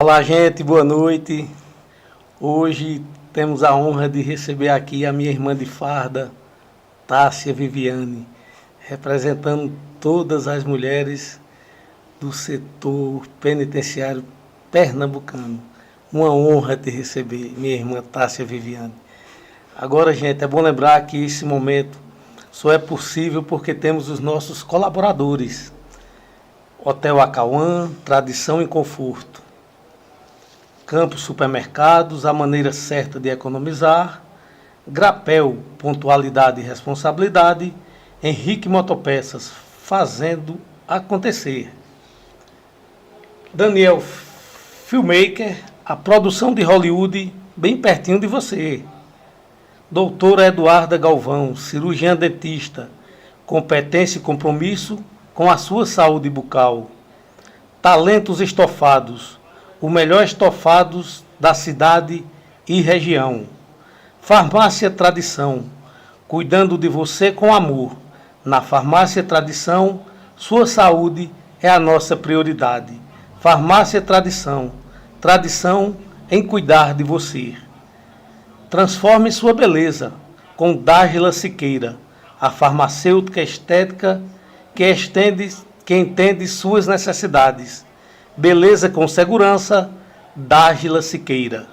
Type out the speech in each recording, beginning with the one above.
Olá, gente, boa noite. Hoje temos a honra de receber aqui a minha irmã de farda, Tássia Viviane, representando todas as mulheres do setor penitenciário pernambucano. Uma honra te receber, minha irmã Tássia Viviane. Agora, gente, é bom lembrar que esse momento só é possível porque temos os nossos colaboradores. Hotel Acauã, tradição e conforto. Campos Supermercados, a maneira certa de economizar. Grapel, pontualidade e responsabilidade. Henrique Motopeças, fazendo acontecer. Daniel Filmmaker, a produção de Hollywood bem pertinho de você. Doutora Eduarda Galvão, cirurgiã dentista, competência e compromisso com a sua saúde bucal. Talentos Estofados, o melhor estofados da cidade e região. Farmácia Tradição, cuidando de você com amor. Na Farmácia Tradição, sua saúde é a nossa prioridade. Farmácia Tradição, tradição em cuidar de você. Transforme sua beleza com Dágila Siqueira, a farmacêutica estética que entende suas necessidades. Beleza com segurança, Dágila Siqueira.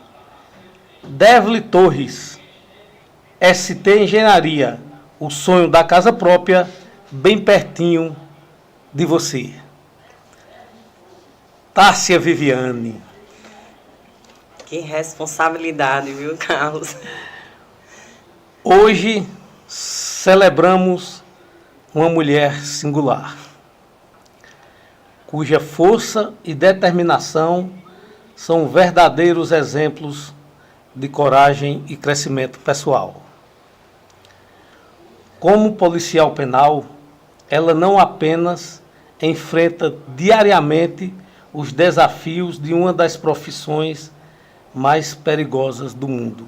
Devli Torres, ST Engenharia, o sonho da casa própria, bem pertinho de você. Tássia Viviane. Que responsabilidade, viu, Carlos? Hoje celebramos uma mulher singular, cuja força e determinação são verdadeiros exemplos de coragem e crescimento pessoal. Como policial penal, ela não apenas enfrenta diariamente os desafios de uma das profissões mais perigosas do mundo,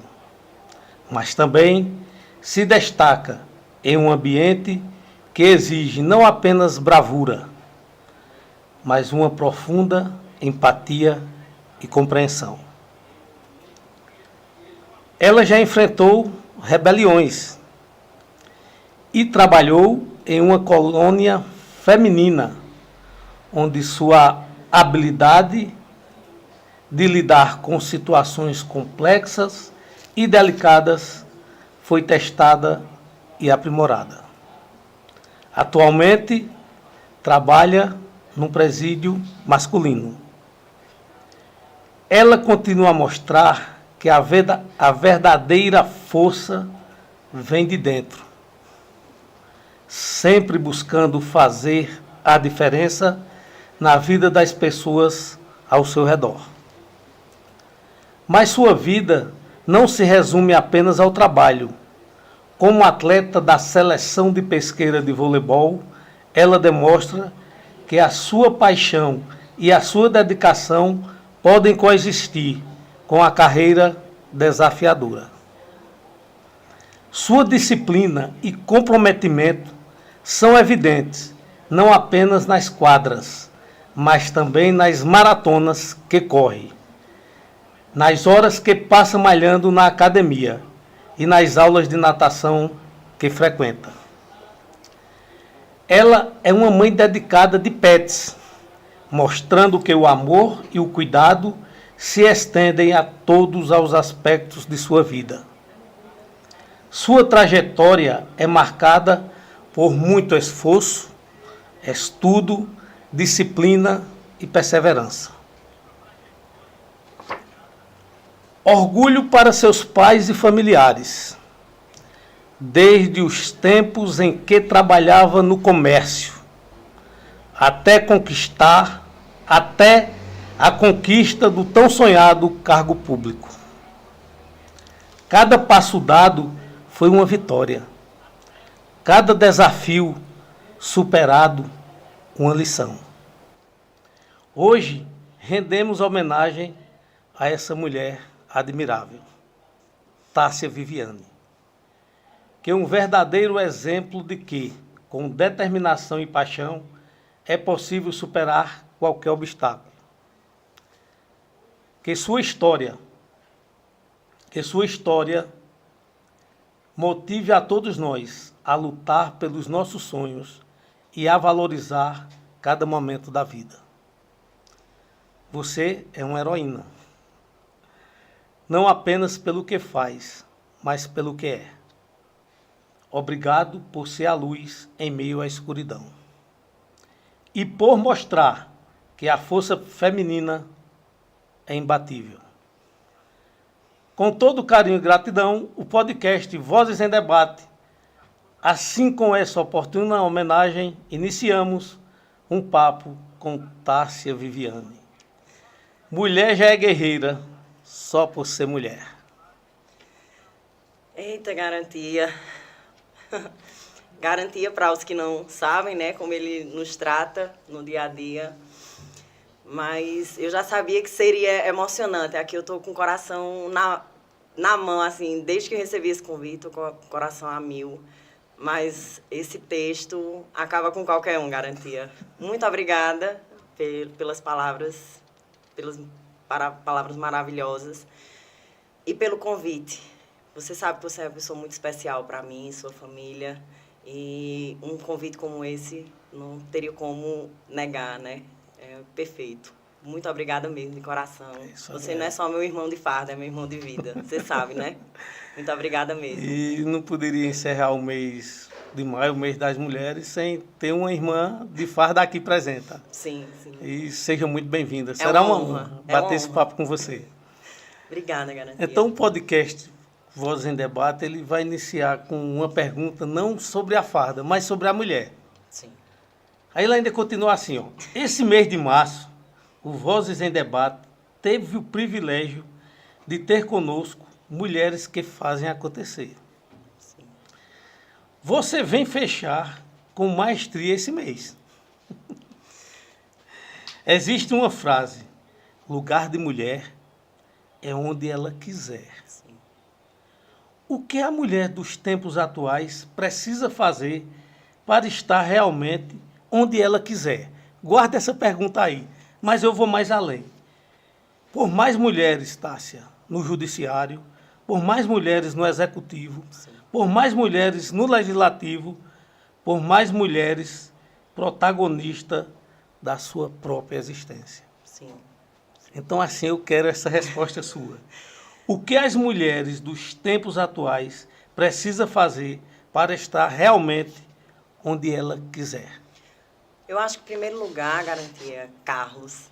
mas também se destaca em um ambiente que exige não apenas bravura, mas uma profunda empatia e compreensão. Ela já enfrentou rebeliões e trabalhou em uma colônia feminina, onde sua habilidade de lidar com situações complexas e delicadas foi testada e aprimorada. Atualmente, trabalha num presídio masculino. Ela continua a mostrar que a verdadeira força vem de dentro, sempre buscando fazer a diferença na vida das pessoas ao seu redor. Mas sua vida não se resume apenas ao trabalho. Como atleta da seleção de pesqueira de voleibol, ela demonstra que a sua paixão e a sua dedicação podem coexistir com a carreira desafiadora. Sua disciplina e comprometimento são evidentes, não apenas nas quadras, mas também nas maratonas que corre, nas horas que passa malhando na academia e nas aulas de natação que frequenta. Ela é uma mãe dedicada de pets, mostrando que o amor e o cuidado se estendem a todos os aspectos de sua vida. Sua trajetória é marcada por muito esforço, estudo, disciplina e perseverança. Orgulho para seus pais e familiares. Desde os tempos em que trabalhava no comércio, até a conquista do tão sonhado cargo público. Cada passo dado foi uma vitória. Cada desafio superado, uma lição. Hoje, rendemos homenagem a essa mulher admirável, Tássia Viviane, que é um verdadeiro exemplo de que, com determinação e paixão, é possível superar qualquer obstáculo. que sua história motive a todos nós a lutar pelos nossos sonhos e a valorizar cada momento da vida. Você é uma heroína, não apenas pelo que faz, mas pelo que é. Obrigado por ser a luz em meio à escuridão e por mostrar que a força feminina é imbatível. Com todo carinho e gratidão, o podcast Vozes em Debate, assim com essa oportuna homenagem, iniciamos um papo com Tássia Viviane. Mulher já é guerreira, só por ser mulher. Eita, garantia. Garantia para os que não sabem, né, como ele nos trata no dia a dia. Mas eu já sabia que seria emocionante. Aqui eu tô com o coração na mão, assim, desde que eu recebi esse convite, tô com o coração a mil. Mas esse texto acaba com qualquer um, garantia. Muito obrigada pelas palavras, palavras maravilhosas e pelo convite. Você sabe que você é uma pessoa muito especial para mim e sua família. E um convite como esse não teria como negar, né? É perfeito. Muito obrigada mesmo, de coração. Você não é só meu irmão de farda, é meu irmão de vida. Você sabe, né? Muito obrigada mesmo. E não poderia encerrar o mês de maio, o mês das mulheres, sem ter uma irmã de farda aqui presente. Sim, sim. E seja muito bem-vinda. Será uma honra bater esse papo com você. Obrigada, garantia. Então, o podcast Vozes em Debate, ele vai iniciar com uma pergunta não sobre a farda, mas sobre a mulher. Sim. Aí ela ainda continua assim, ó. Esse mês de março, o Vozes em Debate teve o privilégio de ter conosco mulheres que fazem acontecer. Sim. Você vem fechar com maestria esse mês. Existe uma frase, lugar de mulher é onde ela quiser. Sim. O que a mulher dos tempos atuais precisa fazer para estar realmente onde ela quiser? Guarda essa pergunta aí, mas eu vou mais além. Por mais mulheres, Tássia, no judiciário, por mais mulheres no executivo, Sim. por mais mulheres no legislativo, por mais mulheres protagonistas da sua própria existência. Sim. Então, assim, eu quero essa resposta sua. O que as mulheres dos tempos atuais precisam fazer para estar realmente onde ela quiser? Eu acho que, em primeiro lugar, garantia, Carlos,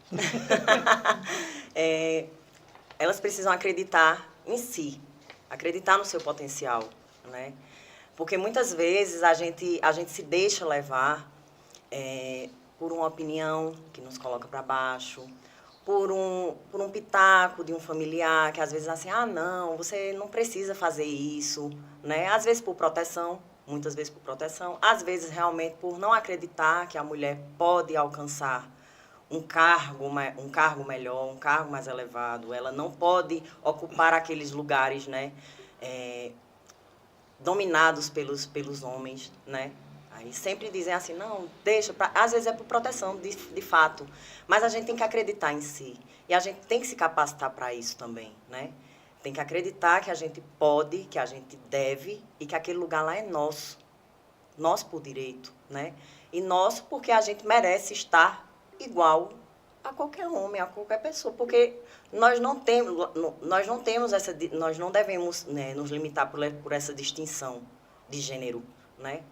elas precisam acreditar em si, acreditar no seu potencial, né? Porque muitas vezes a gente se deixa levar por uma opinião que nos coloca para baixo, por um pitaco de um familiar que às vezes assim, não, você não precisa fazer isso, né? Às vezes por proteção, muitas vezes por proteção, às vezes realmente por não acreditar que a mulher pode alcançar um cargo melhor, um cargo mais elevado, ela não pode ocupar aqueles lugares, né, dominados pelos homens, né? Aí sempre dizem assim, não, deixa, às vezes é por proteção, de fato, mas a gente tem que acreditar em si, e a gente tem que se capacitar para isso também, né? Tem que acreditar que a gente pode, que a gente deve, e que aquele lugar lá é nosso por direito, né? E nosso porque a gente merece estar igual a qualquer homem, a qualquer pessoa, porque nós não devemos, né, nos limitar por essa distinção de gênero, né?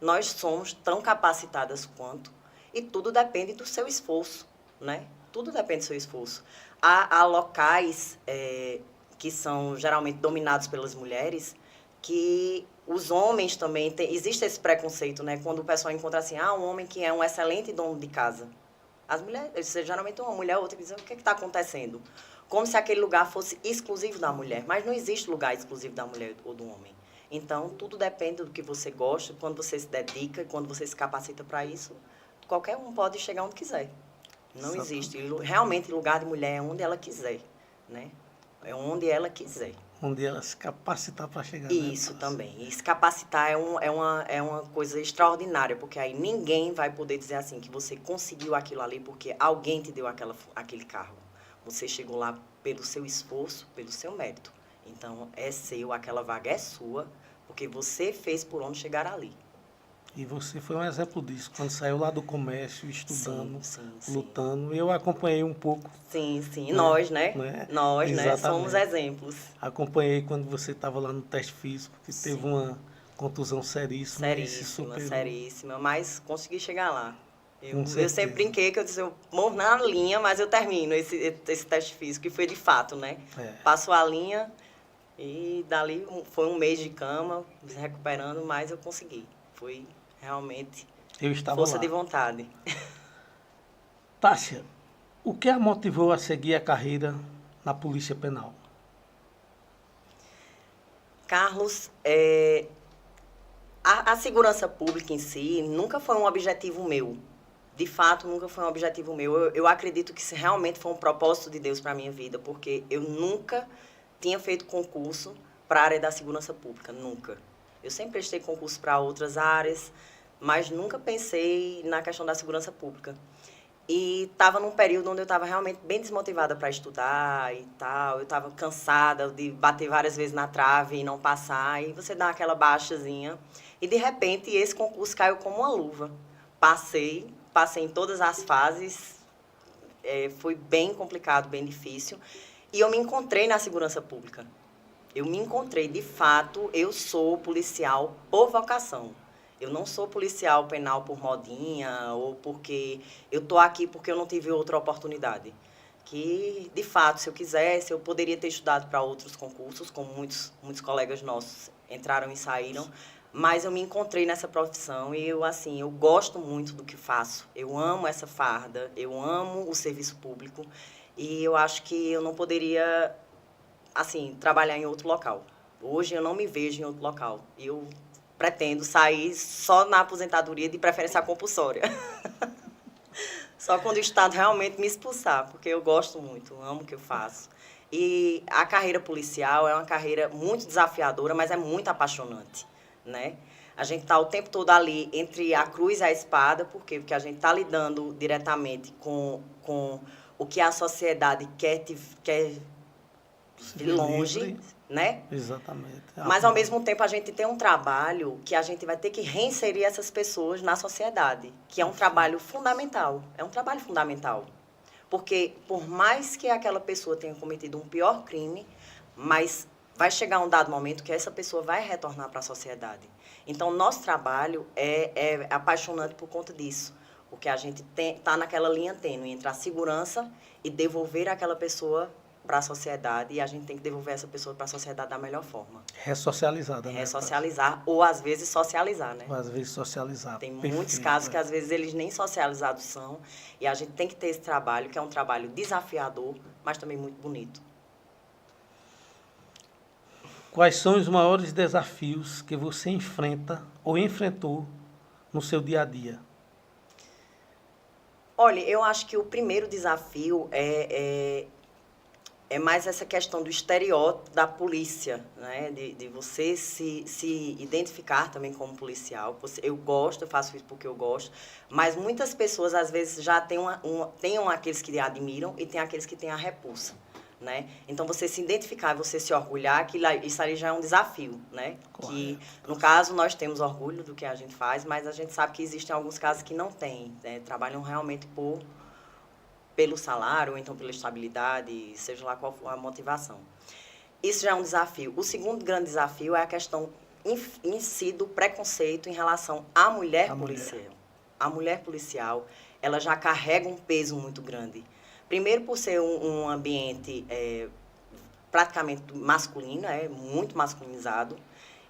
Nós somos tão capacitadas quanto, e tudo depende do seu esforço, né? Tudo depende do seu esforço. Há locais que são geralmente dominados pelas mulheres, que os homens também existe esse preconceito, né? Quando o pessoal encontra assim, um homem que é um excelente dono de casa. As mulheres, geralmente uma mulher ou outra, dizem, o que está acontecendo? Como se aquele lugar fosse exclusivo da mulher, mas não existe lugar exclusivo da mulher ou do homem. Então, tudo depende do que você gosta, quando você se dedica, quando você se capacita para isso, qualquer um pode chegar onde quiser. Não existe. Realmente, lugar de mulher é onde ela quiser, né? É onde ela quiser. Onde ela se capacitar para chegar. Isso também. E se capacitar é uma coisa extraordinária, porque aí ninguém vai poder dizer assim que você conseguiu aquilo ali porque alguém te deu aquele cargo. Você chegou lá pelo seu esforço, pelo seu mérito. Então, é seu, aquela vaga é sua, porque você fez por onde chegar ali. E você foi um exemplo disso, quando saiu lá do comércio, estudando, Sim. lutando. Eu acompanhei um pouco. Sim. Né? Nós, né? Né? Nós, né? Exatamente. Somos exemplos. Acompanhei quando você estava lá no teste físico, que teve uma contusão seríssima. Seríssima, mas consegui chegar lá. Com Eu sempre brinquei que eu disse, eu morro na linha, mas eu termino esse teste físico, que foi de fato, né? Passo a linha e dali foi um mês de cama, me recuperando, mas eu consegui. Foi realmente força de vontade. Tássia, o que a motivou a seguir a carreira na Polícia Penal? Carlos, a segurança pública em si nunca foi um objetivo meu. De fato, nunca foi um objetivo meu. Eu acredito que realmente foi um propósito de Deus para a minha vida, porque eu nunca tinha feito concurso para a área da segurança pública, nunca. Eu sempre prestei concurso para outras áreas, mas nunca pensei na questão da segurança pública. E estava num período onde eu estava realmente bem desmotivada para estudar e tal. Eu estava cansada de bater várias vezes na trave e não passar. E você dá aquela baixazinha. E, de repente, esse concurso caiu como uma luva. Passei em todas as fases. Foi bem complicado, bem difícil. E eu me encontrei na segurança pública. Eu me encontrei, de fato, eu sou policial por vocação. Eu não sou policial penal por modinha ou porque eu estou aqui porque eu não tive outra oportunidade. Que, de fato, se eu quisesse, eu poderia ter estudado para outros concursos, como muitos colegas nossos entraram e saíram, mas eu me encontrei nessa profissão e eu gosto muito do que faço. Eu amo essa farda, eu amo o serviço público e eu acho que eu não poderia, trabalhar em outro local. Hoje eu não me vejo em outro local. Eu pretendo sair só na aposentadoria, de preferência compulsória. Só quando o Estado realmente me expulsar, porque eu gosto muito, amo o que eu faço. E a carreira policial é uma carreira muito desafiadora, mas é muito apaixonante, né? A gente está o tempo todo ali entre a cruz e a espada, por quê? Porque a gente está lidando diretamente com o que a sociedade quer de longe, né? Exatamente. Mas, ao mesmo tempo, a gente tem um trabalho que a gente vai ter que reinserir essas pessoas na sociedade, que é um trabalho fundamental. É um trabalho fundamental. Porque, por mais que aquela pessoa tenha cometido um pior crime, mas vai chegar um dado momento que essa pessoa vai retornar para a sociedade. Então, nosso trabalho é apaixonante por conta disso. Porque a gente está naquela linha tênue entre a segurança e devolver aquela pessoa para a sociedade, e a gente tem que devolver essa pessoa para a sociedade da melhor forma. Ressocializada, né? Ressocializar, ou às vezes socializar, né? Ou às vezes socializar. Tem muitos casos que às vezes eles nem socializados são, e a gente tem que ter esse trabalho, que é um trabalho desafiador, mas também muito bonito. Quais são os maiores desafios que você enfrenta ou enfrentou no seu dia a dia? Olha, eu acho que o primeiro desafio é mais essa questão do estereótipo da polícia, né? De você se identificar também como policial. Eu gosto, eu faço isso porque eu gosto, mas muitas pessoas, às vezes, já têm aqueles que admiram e tem aqueles que têm a repulsa, né? Então, você se identificar, você se orgulhar, isso ali já é um desafio, né? Correto. Que, no caso, nós temos orgulho do que a gente faz, mas a gente sabe que existem alguns casos que não têm, né? Trabalham realmente pelo salário, ou então pela estabilidade, seja lá qual for a motivação. Isso já é um desafio. O segundo grande desafio é a questão em si do preconceito em relação à mulher policial. A mulher policial, ela já carrega um peso muito grande. Primeiro, por ser um ambiente praticamente masculino, muito masculinizado.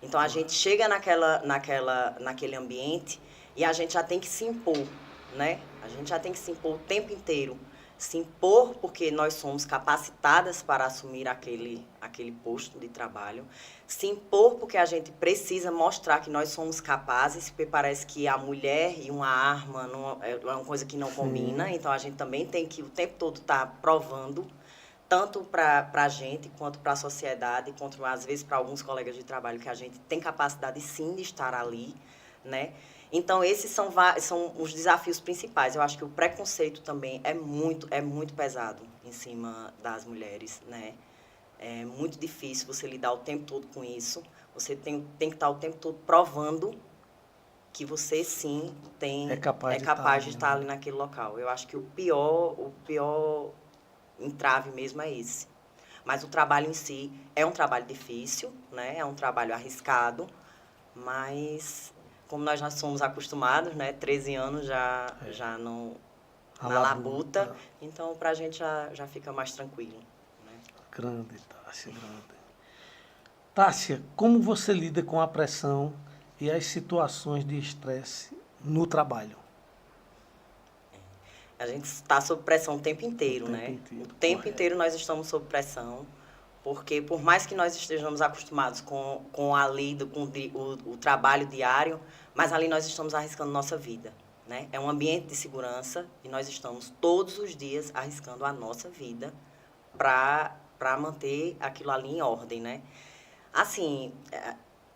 Então, a gente chega naquele ambiente e a gente já tem que se impor, né? A gente já tem que se impor o tempo inteiro. Se impor porque nós somos capacitadas para assumir aquele posto de trabalho. Se impor porque a gente precisa mostrar que nós somos capazes, porque parece que a mulher e uma arma é uma coisa que não combina. Então, a gente também tem que o tempo todo estar provando, tanto para a gente, quanto para a sociedade, quanto às vezes para alguns colegas de trabalho, que a gente tem capacidade sim de estar ali, né? Então, esses são os desafios principais. Eu acho que o preconceito também é muito pesado em em cima das mulheres, né? É muito difícil você lidar o tempo todo com isso. Você tem que estar o tempo todo provando que você, sim, É capaz de capaz estar de ali, estar né? ali naquele local. Eu acho que o pior entrave mesmo é esse. Mas o trabalho em si é um trabalho difícil, né? É um trabalho arriscado, mas como nós já somos acostumados, né? 13 anos já não A na labuta, labuta. então pra gente já fica mais tranquilo, né? Grande, Tássia, grande. Tássia, como você lida com a pressão e as situações de estresse no trabalho? A gente está sob pressão o tempo O inteiro, tempo né? O inteiro, tempo correto. inteiro nós estamos sob pressão, porque por mais que nós estejamos acostumados com a lida, com o trabalho diário, mas ali nós estamos arriscando nossa vida, né? É um ambiente de segurança e nós estamos todos os dias arriscando a nossa vida para manter aquilo ali em ordem, né? Assim,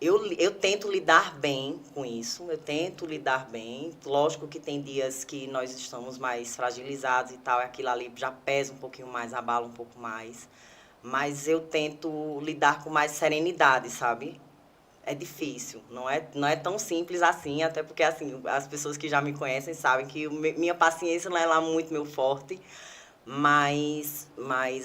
eu tento lidar bem com isso, eu tento lidar bem. Lógico que tem dias que nós estamos mais fragilizados e tal, e aquilo ali já pesa um pouquinho mais, abala um pouco mais. Mas eu tento lidar com mais serenidade, sabe? É difícil, não é tão simples assim, até porque assim, as pessoas que já me conhecem sabem que minha paciência não é lá muito meu forte, mas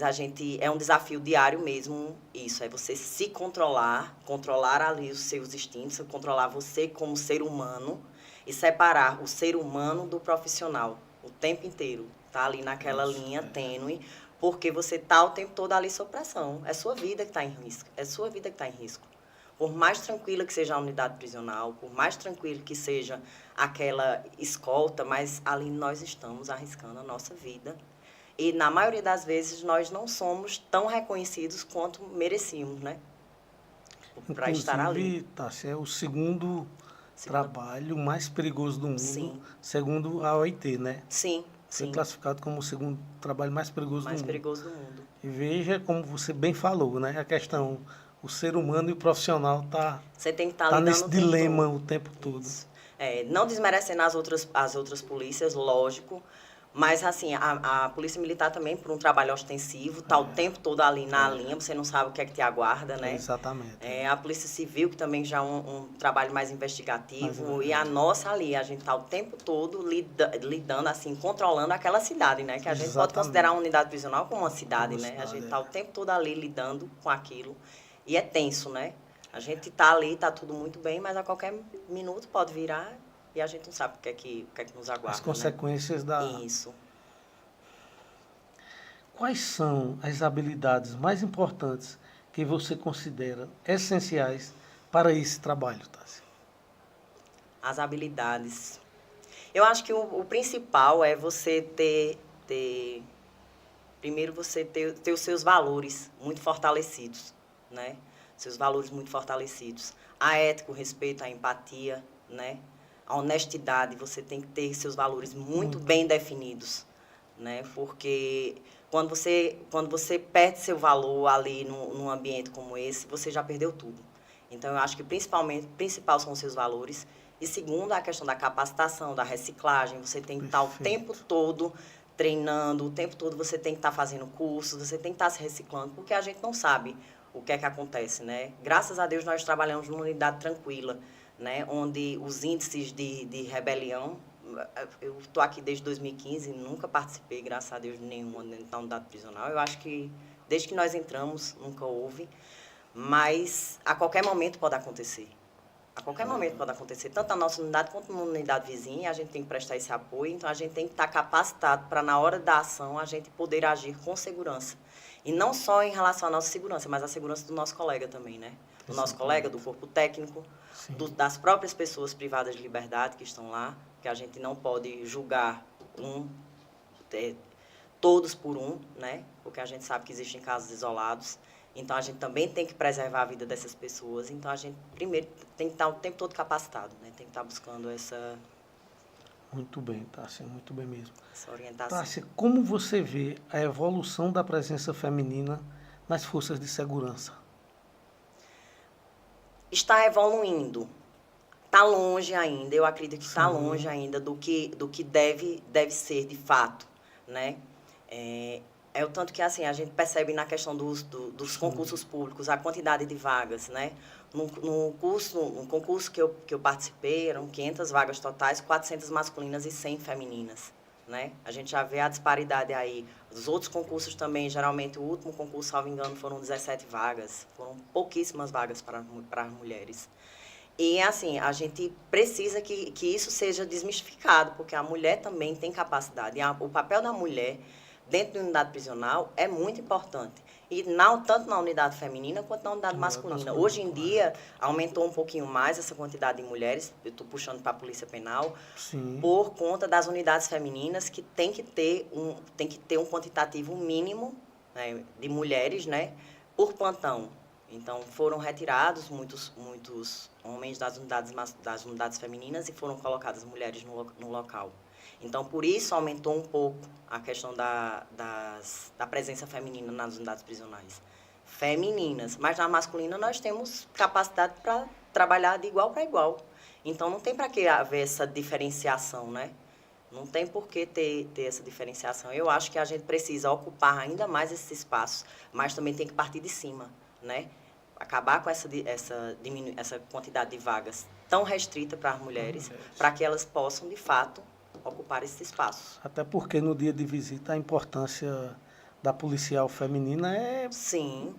a gente é um desafio diário mesmo isso, é você se controlar, controlar ali os seus instintos, controlar você como ser humano e separar o ser humano do profissional o tempo inteiro, tá ali naquela Isso, linha é. tênue, porque você tá o tempo todo ali sob pressão, é sua vida que está em risco, é sua vida que está em risco. Por mais tranquila que seja a unidade prisional, por mais tranquilo que seja aquela escolta, mas ali nós estamos arriscando a nossa vida e, na maioria das vezes, nós não somos tão reconhecidos quanto merecíamos, né? Para estar ali. Inclusive, Tássia, é o segundo Segunda... trabalho mais perigoso do mundo, Sim, segundo a OIT, né? sim, Foi sim. classificado como o segundo trabalho mais perigoso do Mais mundo. perigoso do mundo. E veja como você bem falou, né? A questão, o ser humano e o profissional Você tem que estar tá lidando nesse o tempo dilema todo. o tempo todo. Isso. Não desmerecendo as outras polícias, lógico, mas assim, a Polícia Militar também, por um trabalho ostensivo, tá o tempo todo ali na linha, você não sabe o que é que te aguarda, né? Exatamente. A Polícia Civil, que também já é um trabalho mais Mas, investigativo, e a nossa ali, a gente tá o tempo todo lidando, assim, controlando aquela cidade, né? Que a gente pode considerar exatamente. a unidade prisional como uma cidade, Como né? A gente cidade, tá o tempo todo ali lidando com aquilo, e é tenso, né? A gente tá ali, tá tudo muito bem, mas a qualquer minuto pode virar e a gente não sabe o que é que nos As aguarda, né? consequências da... Isso. Quais são as habilidades mais importantes que você considera essenciais para esse trabalho, Tássia? As habilidades. Eu acho que o principal é você primeiro você ter os seus valores muito fortalecidos, né? Seus valores muito fortalecidos. A ética, o respeito, a empatia, né? A honestidade, você tem que ter seus valores muito Muito. bem definidos, né? Porque quando você perde seu valor ali num ambiente como esse, você já perdeu tudo. Então, eu acho que principal são os seus valores. E segundo, a questão da capacitação, da reciclagem. Você tem que estar o tempo Perfeito. todo treinando, o tempo todo você tem que estar fazendo cursos, você tem que estar se reciclando, porque a gente não sabe o que é que acontece, né? Graças a Deus, nós trabalhamos numa unidade tranquila, né? Onde os índices de rebelião... Eu estou aqui desde 2015, nunca participei, graças a Deus, de nenhuma na unidade prisional. Eu acho que, desde que nós entramos, nunca houve. Mas, a qualquer momento pode acontecer. A qualquer momento pode acontecer, tanto na nossa unidade quanto na unidade vizinha, a gente tem que prestar esse apoio, então a gente tem que estar capacitado para, na hora da ação, a gente poder agir com segurança. E não só em relação à nossa segurança, mas à segurança do nosso colega também, né? Do nosso colega, do corpo técnico, das próprias pessoas privadas de liberdade que estão lá, que a gente não pode julgar todos por um, né? Porque a gente sabe que existem casos isolados. Então, a gente também tem que preservar a vida dessas pessoas. Então, a gente, primeiro, tem que estar o tempo todo capacitado, né? Tem que estar buscando essa Muito bem, Tássia, muito bem mesmo. orientação. Tássia, como você vê a evolução da presença feminina nas forças de segurança? Está evoluindo. Está longe ainda. Eu acredito que está Sim. longe ainda do que deve ser de fato, né? É o tanto que, assim, a gente percebe na questão dos concursos públicos, a quantidade de vagas, né? No concurso que eu participei, eram 500 vagas totais, 400 masculinas e 100 femininas, né? A gente já vê a disparidade aí. Os outros concursos também, geralmente, o último concurso, salvo engano, foram 17 vagas. Foram pouquíssimas vagas para as mulheres. E, assim, a gente precisa que isso seja desmistificado, porque a mulher também tem capacidade. E o papel da mulher dentro da unidade prisional é muito importante. E tanto na unidade feminina quanto na unidade masculina. Hoje em dia, aumentou um pouquinho mais essa quantidade de mulheres, eu estou puxando para a Polícia Penal, Sim. por conta das unidades femininas, que tem que ter um quantitativo mínimo, né, de mulheres, né, por plantão. Então, foram retirados muitos homens das unidades femininas e foram colocadas mulheres no local. Então, por isso, aumentou um pouco a questão da presença feminina nas unidades prisionais. Femininas. Mas na masculina, nós temos capacidade para trabalhar de igual para igual. Então, não tem para que haver essa diferenciação, né? Não tem por que ter essa diferenciação. Eu acho que a gente precisa ocupar ainda mais esses espaços, mas também tem que partir de cima, né? Acabar com essa quantidade de vagas tão restrita para as mulheres, para que elas possam, de fato, ocupar esses espaços. Até porque no dia de visita a importância da policial feminina é... Sim.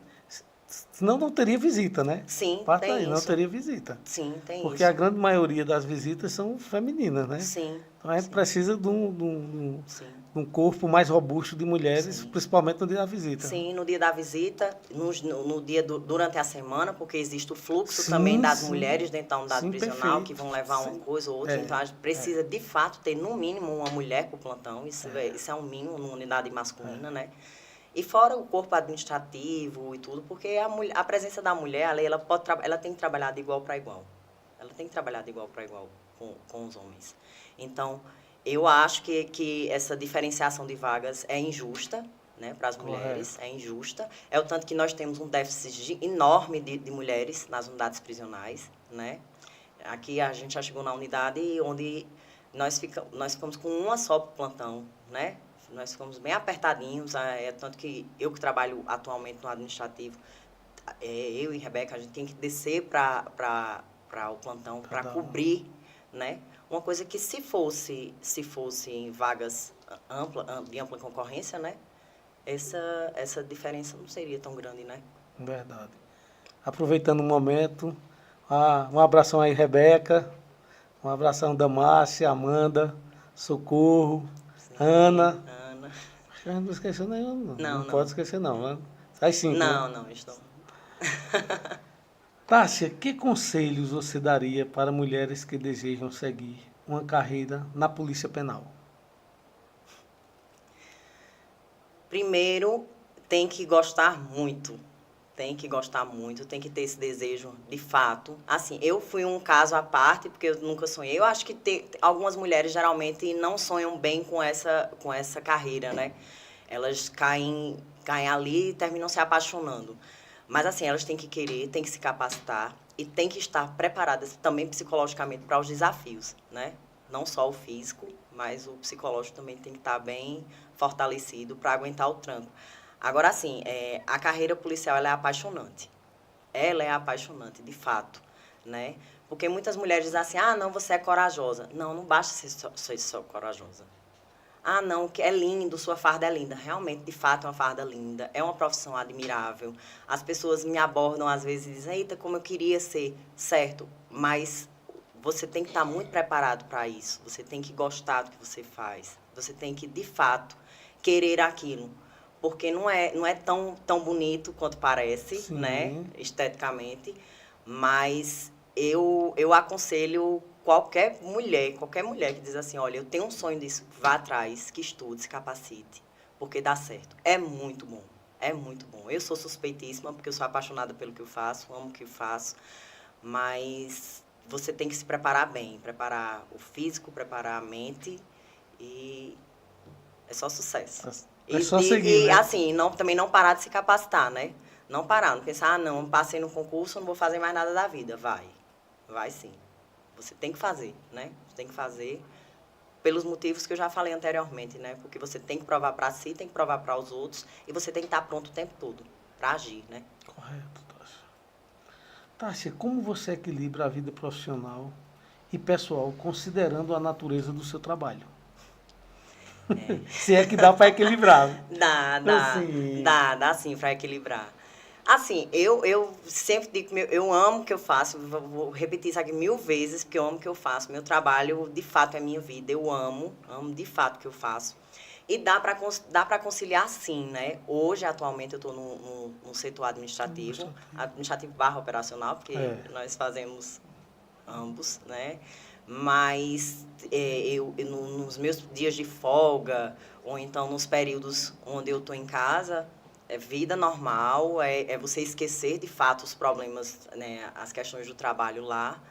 Senão não teria visita, né? Sim, Parte tem aí, isso. não teria visita. Sim, tem porque isso. a grande maioria das visitas são femininas, né? Sim. Então a gente precisa de um corpo mais robusto de mulheres, Sim. principalmente no dia da visita. Sim, no dia da visita, durante a semana, porque existe o fluxo também das mulheres dentro da unidade prisional, perfeito. que vão levar uma coisa ou outra. Então, a gente precisa, de fato, ter, no mínimo, uma mulher por plantão. Isso é um mínimo numa unidade masculina, né? E fora o corpo administrativo e tudo, porque a presença da mulher, ela tem que trabalhar de igual para igual. Ela tem que trabalhar de igual para igual com os homens. Então, eu acho que essa diferenciação de vagas é injusta, né, para as mulheres, é injusta. É o tanto que nós temos um déficit enorme de mulheres nas unidades prisionais, né? Aqui a gente já chegou na unidade onde nós ficamos com uma só por plantão, né? Nós ficamos bem apertadinhos, tanto que eu que trabalho atualmente no administrativo, eu e Rebeca, a gente tem que descer para o plantão para cobrir, né? Uma coisa que se fosse em vagas de ampla concorrência, né? Essa diferença não seria tão grande, né? Verdade. Aproveitando o momento, um abração aí, Rebeca, um abração da Márcia, Amanda, Socorro, Sim, Ana. Acho que a gente não esqueceu nenhum, não. Não pode esquecer, não, né? Sai sim. Não, estou. Tássia, que conselhos você daria para mulheres que desejam seguir uma carreira na Polícia Penal? Primeiro, tem que gostar muito. Tem que ter esse desejo de fato. Assim, eu fui um caso à parte, porque eu nunca sonhei. Eu acho que algumas mulheres geralmente não sonham bem com essa carreira, né? Elas caem ali e terminam se apaixonando. Mas, assim, elas têm que querer, têm que se capacitar e têm que estar preparadas também psicologicamente para os desafios, né? Não só o físico, mas o psicológico também tem que estar bem fortalecido para aguentar o tranco. Agora, assim, a carreira policial ela é apaixonante. Ela é apaixonante, de fato, né? Porque muitas mulheres dizem assim, não, você é corajosa. Não basta ser só corajosa. Não, que é lindo, sua farda é linda. Realmente, de fato, é uma farda linda. É uma profissão admirável. As pessoas me abordam, às vezes, e dizem, eita, como eu queria ser, certo? Mas você tem que estar muito preparado para isso. Você tem que gostar do que você faz. Você tem que, de fato, querer aquilo. Porque não é tão bonito quanto parece, sim, né, esteticamente, mas eu aconselho qualquer mulher que diz assim, olha, eu tenho um sonho disso, vá atrás, que estude, se capacite, porque dá certo. É muito bom, é muito bom. Eu sou suspeitíssima, porque eu sou apaixonada pelo que eu faço, amo o que eu faço, mas você tem que se preparar bem, preparar o físico, preparar a mente e é só sucesso. É só seguir, né? E, assim, também não parar de se capacitar, né? Não parar, não pensar, não, passei no concurso, não vou fazer mais nada da vida. Vai sim. Você tem que fazer, né? Você tem que fazer pelos motivos que eu já falei anteriormente, né? Porque você tem que provar para si, tem que provar para os outros e você tem que estar pronto o tempo todo para agir, né? Correto, Tássia. Tássia, como você equilibra a vida profissional e pessoal considerando a natureza do seu trabalho? Se é que dá para equilibrar. Assim, Dá sim para equilibrar. Assim, eu sempre digo que eu amo o que eu faço, vou repetir isso aqui 1000 vezes, porque eu amo o que eu faço. Meu trabalho, de fato, é minha vida. Eu amo de fato o que eu faço. E dá para conciliar sim, né? Hoje, atualmente, eu estou no setor administrativo barra operacional, porque nós fazemos ambos, né? Mas nos meus dias de folga, ou então nos períodos onde eu estou em casa, é vida normal, é você esquecer de fato os problemas, né, as questões do trabalho lá,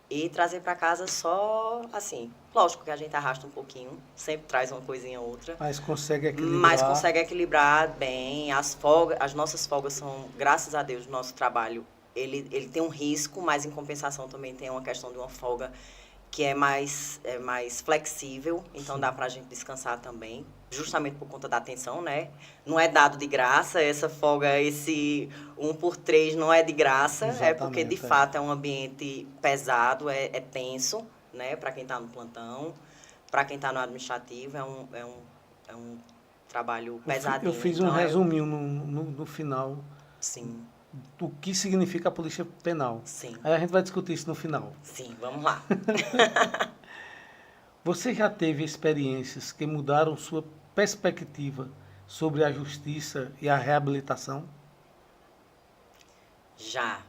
e trazer para casa só, assim, lógico que a gente arrasta um pouquinho, sempre traz uma coisinha ou outra. Mas consegue equilibrar bem. As nossas folgas são, graças a Deus, o nosso trabalho, ele tem um risco, mas em compensação também tem uma questão de uma folga que é mais flexível, então dá pra gente descansar também, justamente por conta da atenção, né? Não é dado de graça, essa folga, esse 1 por 3 não é de graça, é porque de fato é um ambiente pesado, é tenso, né? Para quem está no plantão, para quem está no administrativo, é um trabalho pesadinho. Eu fiz um resuminho no final. Sim. Do que significa a polícia penal. Sim. Aí a gente vai discutir isso no final. Sim, vamos lá. Você já teve experiências que mudaram sua perspectiva sobre a justiça e a reabilitação? Já.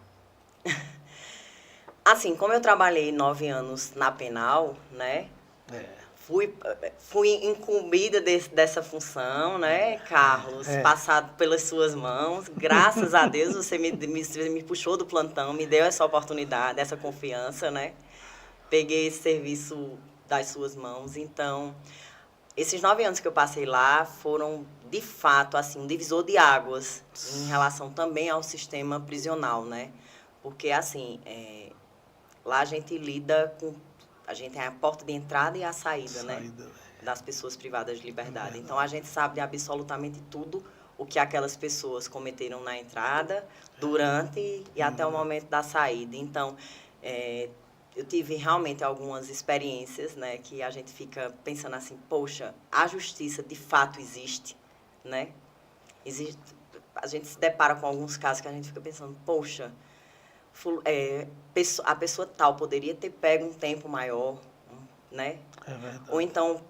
Assim, como eu trabalhei 9 anos na penal, né? Fui incumbida dessa função, né, Carlos? Passado pelas suas mãos. Graças a Deus você me puxou do plantão, me deu essa oportunidade, essa confiança, né? Peguei esse serviço das suas mãos. Então, esses 9 anos que eu passei lá foram, de fato, assim, um divisor de águas em relação também ao sistema prisional, né? Porque, assim, lá a gente lida com... A gente é a porta de entrada e a saída, né? Das pessoas privadas de liberdade. Então, a gente sabe de absolutamente tudo o que aquelas pessoas cometeram na entrada, durante e até o momento da saída. Então, eu tive realmente algumas experiências, né? Que a gente fica pensando assim, poxa, a justiça de fato existe, né? A gente se depara com alguns casos que a gente fica pensando, poxa... a pessoa tal poderia ter pego um tempo maior, né? É verdade. Ou então,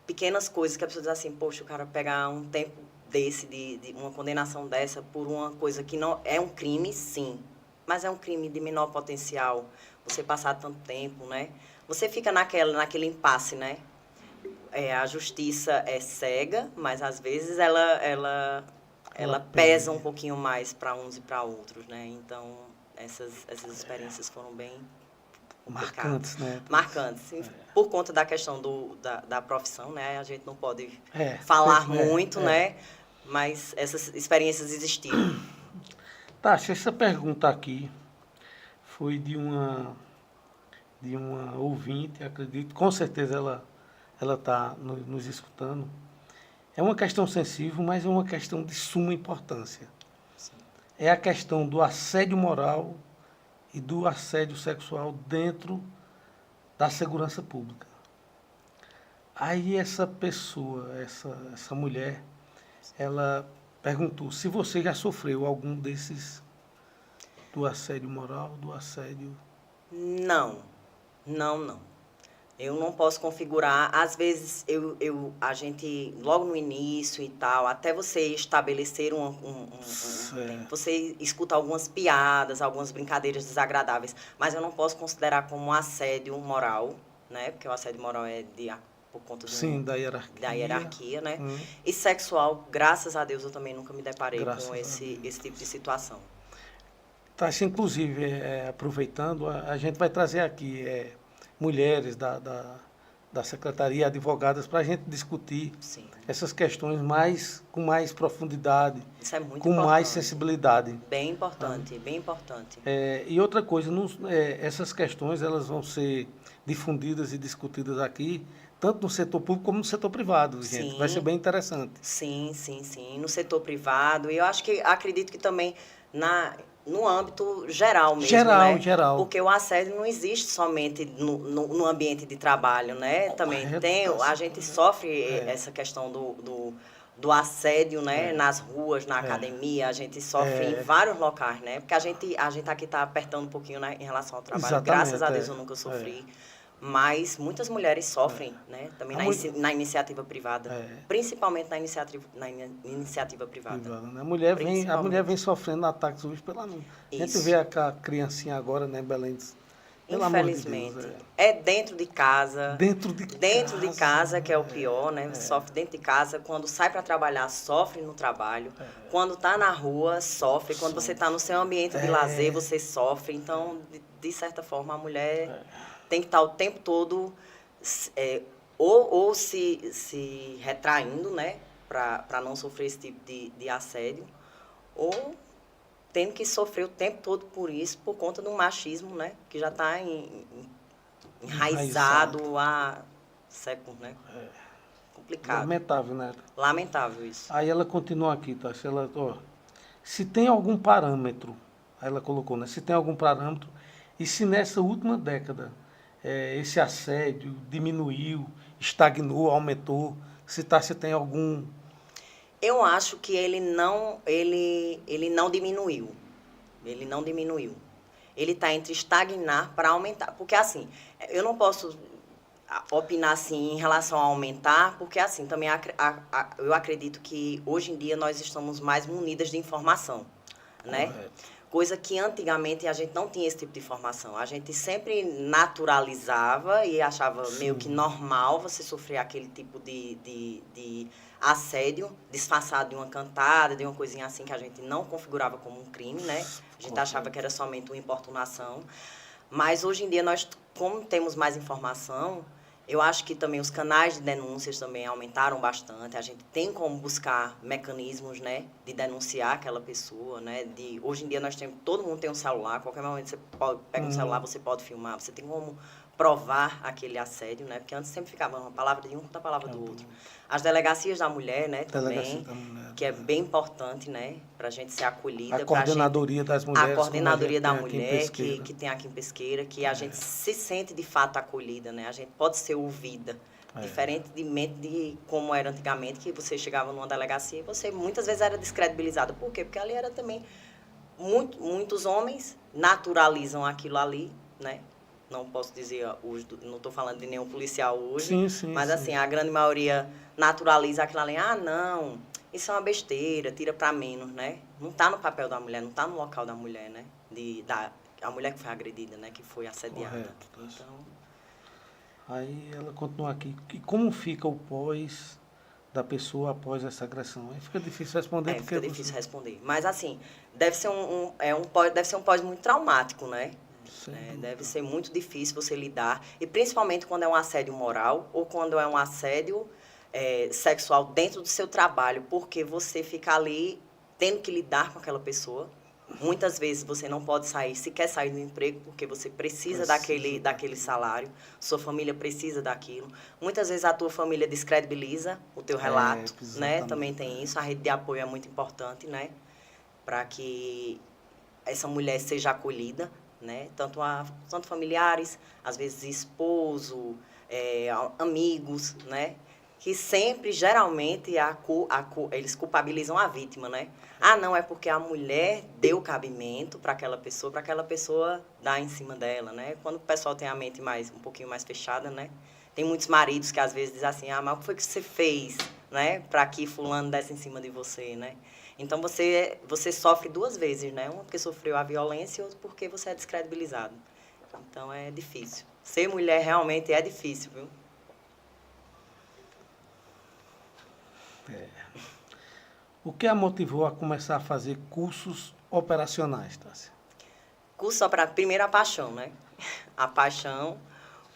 pequenas coisas que a pessoa diz assim, poxa, o cara pegar um tempo desse, de uma condenação dessa por uma coisa que não é um crime, sim, mas é um crime de menor potencial, você passar tanto tempo, né? Você fica naquele impasse, né? A justiça é cega, mas às vezes ela pesa um pouquinho mais para uns e para outros, né? Então... Essas experiências foram bem marcantes, né? Marcantes. Por conta da questão da profissão, né? A gente não pode falar muito, né? Mas essas experiências existiram. Tássia, essa pergunta aqui foi de uma ouvinte, acredito, com certeza ela está nos escutando. É uma questão sensível, mas é uma questão de suma importância. É a questão do assédio moral e do assédio sexual dentro da segurança pública. Aí essa pessoa, essa mulher, ela perguntou se você já sofreu algum desses, do assédio moral, do assédio... Não. Eu não posso configurar, às vezes a gente, logo no início e tal, até você estabelecer você escuta algumas piadas, algumas brincadeiras desagradáveis, mas eu não posso considerar como assédio moral, né? Porque o assédio moral é por conta da hierarquia, né? E sexual, graças a Deus, eu também nunca me deparei com esse tipo de situação. Tá, inclusive, aproveitando, a gente vai trazer aqui... mulheres da secretaria, advogadas, para a gente discutir essas questões com mais profundidade, isso é muito com importante. mais sensibilidade. Bem importante, bem importante. E outra coisa, essas questões elas vão ser difundidas e discutidas aqui tanto no setor público como no setor privado, gente. Sim. Vai ser bem interessante. Sim, sim, sim. No setor privado. E eu acredito que também no âmbito geral mesmo, né? Geral. Porque o assédio não existe somente no ambiente de trabalho, né? Também a gente sofre essa questão do assédio, né? Nas ruas, na academia, a gente sofre em vários locais, né? Porque a gente aqui está apertando um pouquinho, né, em relação ao trabalho. Exatamente, Graças a Deus eu nunca sofri. Mas muitas mulheres sofrem, né? Também na iniciativa privada. Principalmente na iniciativa privada. Né? A mulher vem sofrendo ataques hoje pela... A gente vê a criancinha agora, né, Belém? Infelizmente. De Deus, é dentro de casa. Dentro de casa, que é o pior, né? Sofre dentro de casa. Quando sai para trabalhar, sofre no trabalho. Quando tá na rua, sofre. Quando você tá no seu ambiente de lazer, você sofre. Então, de certa forma, a mulher tem que estar o tempo todo ou se retraindo, né? Para não sofrer esse tipo de assédio. Ou tendo que sofrer o tempo todo por isso, por conta do machismo, né? Que já está enraizado há séculos, né? Complicado. Lamentável, né? Lamentável isso. Aí ela continua aqui, tá? Se tem algum parâmetro, aí ela colocou, né? Se tem algum parâmetro, e se nessa última década esse assédio diminuiu, estagnou, aumentou, se tem algum... Eu acho que ele não diminuiu. Ele não diminuiu. Ele está entre estagnar para aumentar. Porque, assim, eu não posso opinar, assim, em relação a aumentar, porque, assim, também eu acredito que, hoje em dia, nós estamos mais munidas de informação, né? Correto. Coisa que, antigamente, a gente não tinha esse tipo de informação. A gente sempre naturalizava e achava meio que normal você sofrer aquele tipo de assédio, disfarçado de uma cantada, de uma coisinha assim que a gente não configurava como um crime, né? A gente achava que era somente uma importunação. Mas hoje em dia, nós, como temos mais informação, eu acho que também os canais de denúncias também aumentaram bastante. A gente tem como buscar mecanismos, né, de denunciar aquela pessoa, né? Hoje em dia todo mundo tem um celular, a qualquer momento você pega um celular, você pode filmar, você tem como provar aquele assédio, né? Porque antes sempre ficava uma palavra de um contra a palavra do outro. As delegacias da mulher, né, também, que é bem importante, né, para a gente ser acolhida. A coordenadoria das mulheres. A coordenadoria da mulher, que tem aqui em Pesqueira, que a gente se sente de fato acolhida, né? A gente pode ser ouvida. Diferentemente de como era antigamente, que você chegava numa delegacia e você muitas vezes era descredibilizado. Por quê? Porque ali era também... muitos homens naturalizam aquilo ali, né? Não posso dizer hoje, não estou falando de nenhum policial hoje, mas assim, a grande maioria naturaliza aquilo ali. Ah, não, isso é uma besteira, tira para menos, né? Não está no papel da mulher, não está no local da mulher, né? A mulher que foi agredida, né? Que foi assediada. Correto. Então... Aí ela continua aqui. E como fica o pós da pessoa após essa agressão? Aí fica difícil responder. Fica difícil responder. Mas assim, deve ser um pós muito traumático, né? Deve ser muito difícil você lidar, e principalmente quando é um assédio moral ou quando é um assédio sexual dentro do seu trabalho, porque você fica ali tendo que lidar com aquela pessoa. Muitas vezes você não pode sequer sair do emprego, porque você precisa daquele salário, sua família precisa daquilo. Muitas vezes a tua família descredibiliza o teu relato, né? Também tem isso. A rede de apoio é muito importante, né? Para que essa mulher seja acolhida, né? Tanto familiares, às vezes esposo, amigos, né? Que sempre, geralmente, eles culpabilizam a vítima, né? Ah, não, é porque a mulher deu cabimento para aquela pessoa dar em cima dela, né? Quando o pessoal tem a mente um pouquinho mais fechada, né? Tem muitos maridos que às vezes dizem assim, ah, mas o que foi que você fez, né? Para que fulano desse em cima de você, né? Então, você sofre duas vezes, né? Uma porque sofreu a violência e outra porque você é descredibilizado. Então, é difícil. Ser mulher realmente é difícil, viu? O que a motivou a começar a fazer cursos operacionais, Tássia? Primeiro, a paixão, né? A paixão,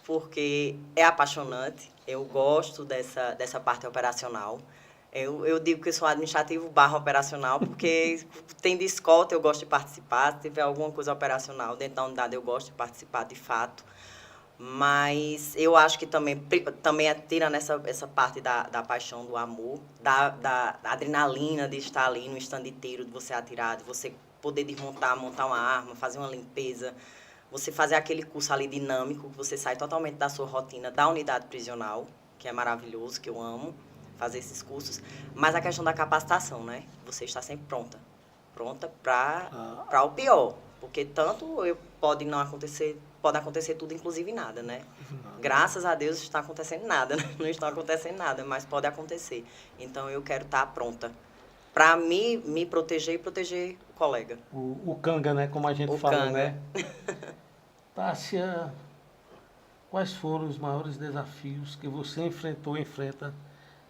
porque é apaixonante. Eu gosto dessa parte operacional. Eu digo que eu sou administrativo / operacional, porque tem de escolta, eu gosto de participar. Se tiver alguma coisa operacional dentro da unidade, eu gosto de participar de fato. Mas eu acho que também tira essa parte da paixão, do amor, da adrenalina de estar ali no stand de tiro, de você atirar, de você poder desmontar, montar uma arma, fazer uma limpeza, você fazer aquele curso ali dinâmico, que você sai totalmente da sua rotina da unidade prisional, que é maravilhoso, que eu amo fazer esses cursos, mas a questão da capacitação, né? Você está sempre pronta para o pior, porque pode acontecer tudo, inclusive nada, né? Graças a Deus está acontecendo nada, né? Não está acontecendo nada, mas pode acontecer. Então eu quero estar pronta para me proteger e proteger o colega. O canga, né? Como a gente fala, canga. Né? Tássia, quais foram os maiores desafios que você enfrenta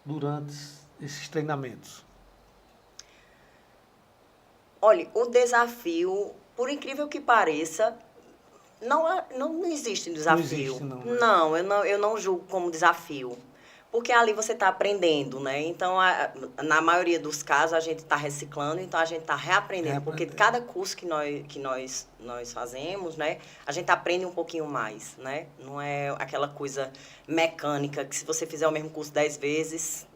durante esses treinamentos? Olha, o desafio, por incrível que pareça, não existe desafio. Não existe, eu não julgo como desafio. Porque ali você está aprendendo, né? Então, na maioria dos casos, a gente está reciclando, então a gente está reaprendendo. Porque cada curso que nós fazemos, né? A gente aprende um pouquinho mais, né? Não é aquela coisa mecânica que se você fizer o mesmo curso 10 vezes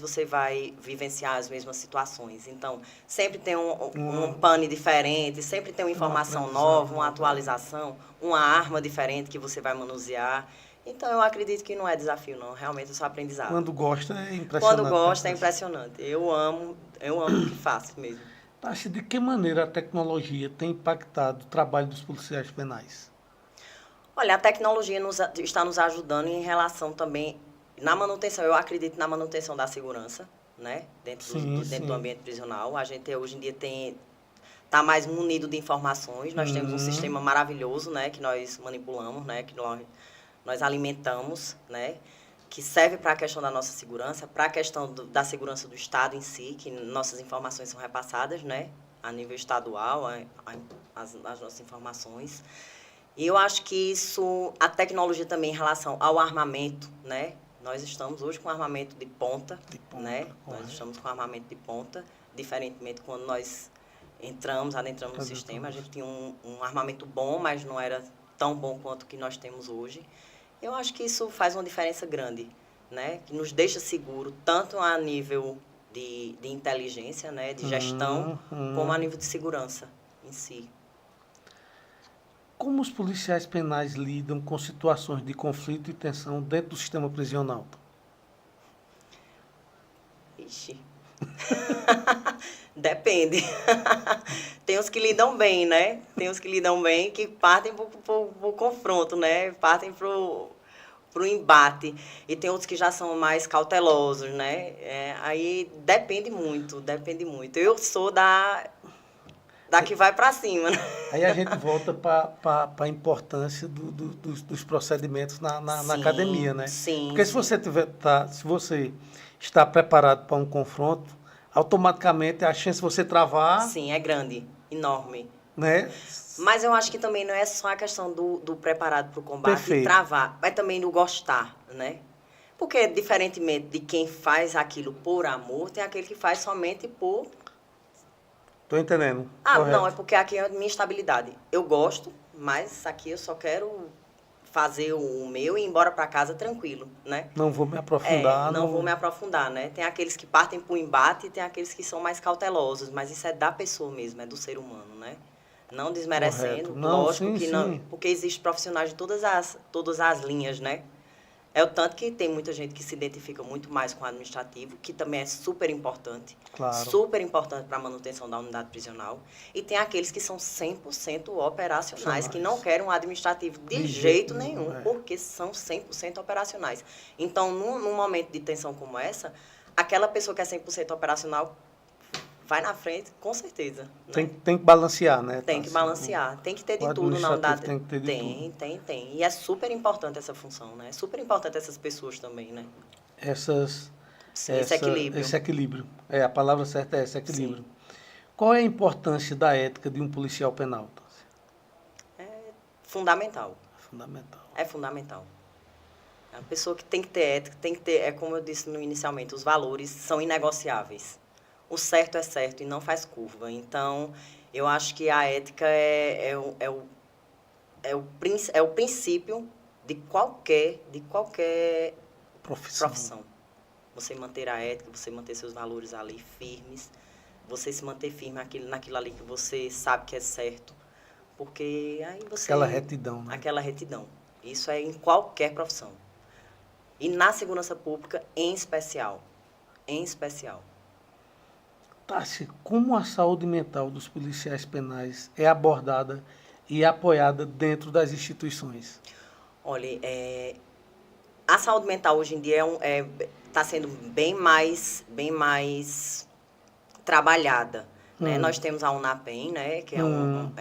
você vai vivenciar as mesmas situações. Então, sempre tem um pane diferente, sempre tem uma informação nova, uma atualização, uma arma diferente que você vai manusear. Então, eu acredito que não é desafio, não. Realmente é só aprendizado. Quando gosta, é impressionante. Quando gosta, é impressionante. Eu amo o que faço mesmo. Tássia, de que maneira a tecnologia tem impactado o trabalho dos policiais penais? Olha, a tecnologia está nos ajudando em relação também na manutenção. Eu acredito na manutenção da segurança, né? Dentro do ambiente prisional. A gente, hoje em dia, está mais munido de informações. Nós temos um sistema maravilhoso, né? Que nós manipulamos, né? Que nós alimentamos, né? Que serve para a questão da nossa segurança, para a questão da segurança do Estado em si, que nossas informações são repassadas, né? A nível estadual, as nossas informações. E eu acho que a tecnologia também em relação ao armamento, né? Nós estamos hoje com armamento de ponta, né? Nós estamos com armamento de ponta, diferentemente quando nós adentramos no sistema, a gente tinha um armamento bom, mas não era tão bom quanto o que nós temos hoje. Eu acho que isso faz uma diferença grande, né? Que nos deixa seguro, tanto a nível de inteligência, né? De gestão, como a nível de segurança em si. Como os policiais penais lidam com situações de conflito e tensão dentro do sistema prisional? Ixi. Depende. Tem os que lidam bem, né? Tem os que lidam bem, que partem para o confronto, né? Partem para o embate. E tem outros que já são mais cautelosos, né? Aí depende muito. Eu sou da que vai para cima, né? Aí a gente volta para a importância dos procedimentos na academia, né? Sim. Porque se você está preparado para um confronto, automaticamente a chance de você travar... Sim, é grande, enorme. Né? Mas eu acho que também não é só a questão do preparado para o combate e travar, mas também do gostar, né? Porque, diferentemente de quem faz aquilo por amor, tem aquele que faz somente por... Tô entendendo. Correto. Não, é porque aqui é a minha estabilidade. Eu gosto, mas aqui eu só quero fazer o meu e ir embora para casa tranquilo, né? Não vou me aprofundar. Não vou me aprofundar, né? Tem aqueles que partem para o embate e tem aqueles que são mais cautelosos, mas isso é da pessoa mesmo, é do ser humano, né? Não desmerecendo, lógico que não, porque existem profissionais de todas as linhas, né? É o tanto que tem muita gente que se identifica muito mais com o administrativo, que também é super importante. Claro. Super importante para a manutenção da unidade prisional. E tem aqueles que são 100% operacionais, que não querem um administrativo de jeito nenhum, porque são 100% operacionais. Então, num momento de tensão como essa, aquela pessoa que é 100% operacional vai na frente, com certeza. Né? Tem que balancear, né? Tem que balancear. Tem que ter de tudo na unidade. Tem que ter de tudo. Tem. E é super importante essa função, né? É super importante essas pessoas também, né? Esse equilíbrio. A palavra certa é esse equilíbrio. Sim. Qual é a importância da ética de um policial penal? É fundamental. É fundamental. É uma pessoa que tem que ter ética, tem que ter, como eu disse inicialmente, os valores são inegociáveis. O certo é certo e não faz curva. Então, eu acho que a ética é o princípio de qualquer Profissão. Você manter a ética, você manter seus valores ali firmes, você se manter firme naquilo ali que você sabe que é certo, porque aí você... Aquela retidão, né? Aquela retidão. Isso é em qualquer profissão. E na segurança pública, em especial. Em especial. Tássia, como a saúde mental dos policiais penais é abordada e apoiada dentro das instituições? Olha, a saúde mental hoje em dia está sendo bem mais trabalhada. Né? Nós temos a UNAPEM, né, que é uma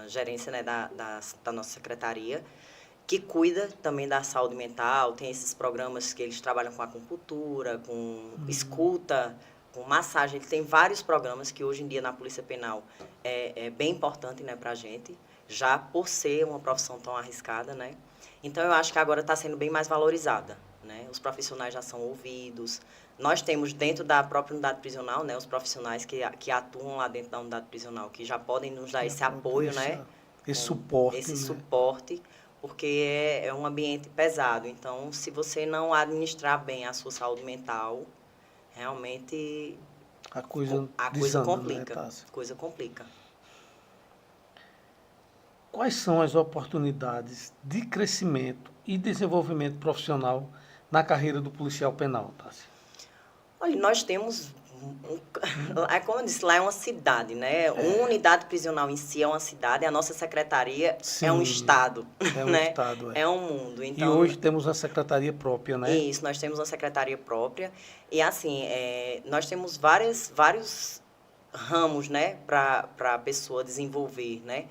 gerência, né, da nossa secretaria, que cuida também da saúde mental. Tem esses programas que eles trabalham com acupuntura, com escuta, com massagem. Ele tem vários programas que hoje em dia na Polícia Penal é bem importante, né, para a gente, já por ser uma profissão tão arriscada, né? Então, eu acho que agora está sendo bem mais valorizada, né? Os profissionais já são ouvidos. Nós temos dentro da própria unidade prisional, né, os profissionais que atuam lá dentro da unidade prisional, que já podem nos dar esse apoio, né? Esse suporte, Esse né? suporte, porque é um ambiente pesado. Então, se você não administrar bem a sua saúde mental, realmente A coisa complica. Né, Tássia? Coisa complica. Quais são as oportunidades de crescimento e desenvolvimento profissional na carreira do policial penal, Tássia? Olha, nós temos, como eu disse, lá é uma cidade, né? Uma unidade prisional em si é uma cidade, a nossa secretaria é um estado, é um né? estado, é um mundo. Então, e hoje temos uma secretaria própria, né? Isso, nós temos uma secretaria própria e, assim, nós temos vários ramos, né, para a pessoa desenvolver, né?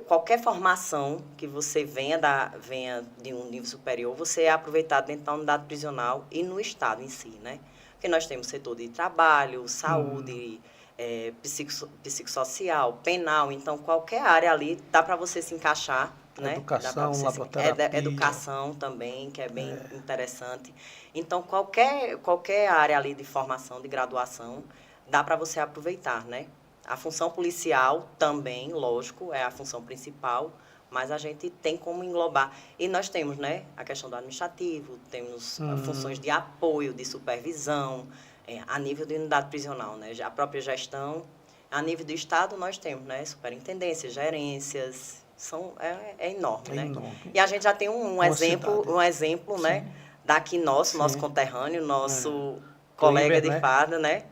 Qualquer formação que você venha de um nível superior, você é aproveitado dentro da unidade prisional e no Estado em si, né? Porque nós temos setor de trabalho, saúde, psicossocial, penal. Então, qualquer área ali dá para você se encaixar, né? Educação, laboterapia. Educação também, que é bem interessante. Então, qualquer área ali de formação, de graduação, dá para você aproveitar, né? A função policial também, lógico, é a função principal, mas a gente tem como englobar. E nós temos, né, a questão do administrativo, temos funções de apoio, de supervisão, a nível de unidade prisional, né? A própria gestão. A nível do Estado, nós temos, né, superintendências, gerências, é enorme, né? Enorme. E a gente já tem um exemplo, né, daqui nosso conterrâneo, nosso colega de farda, né?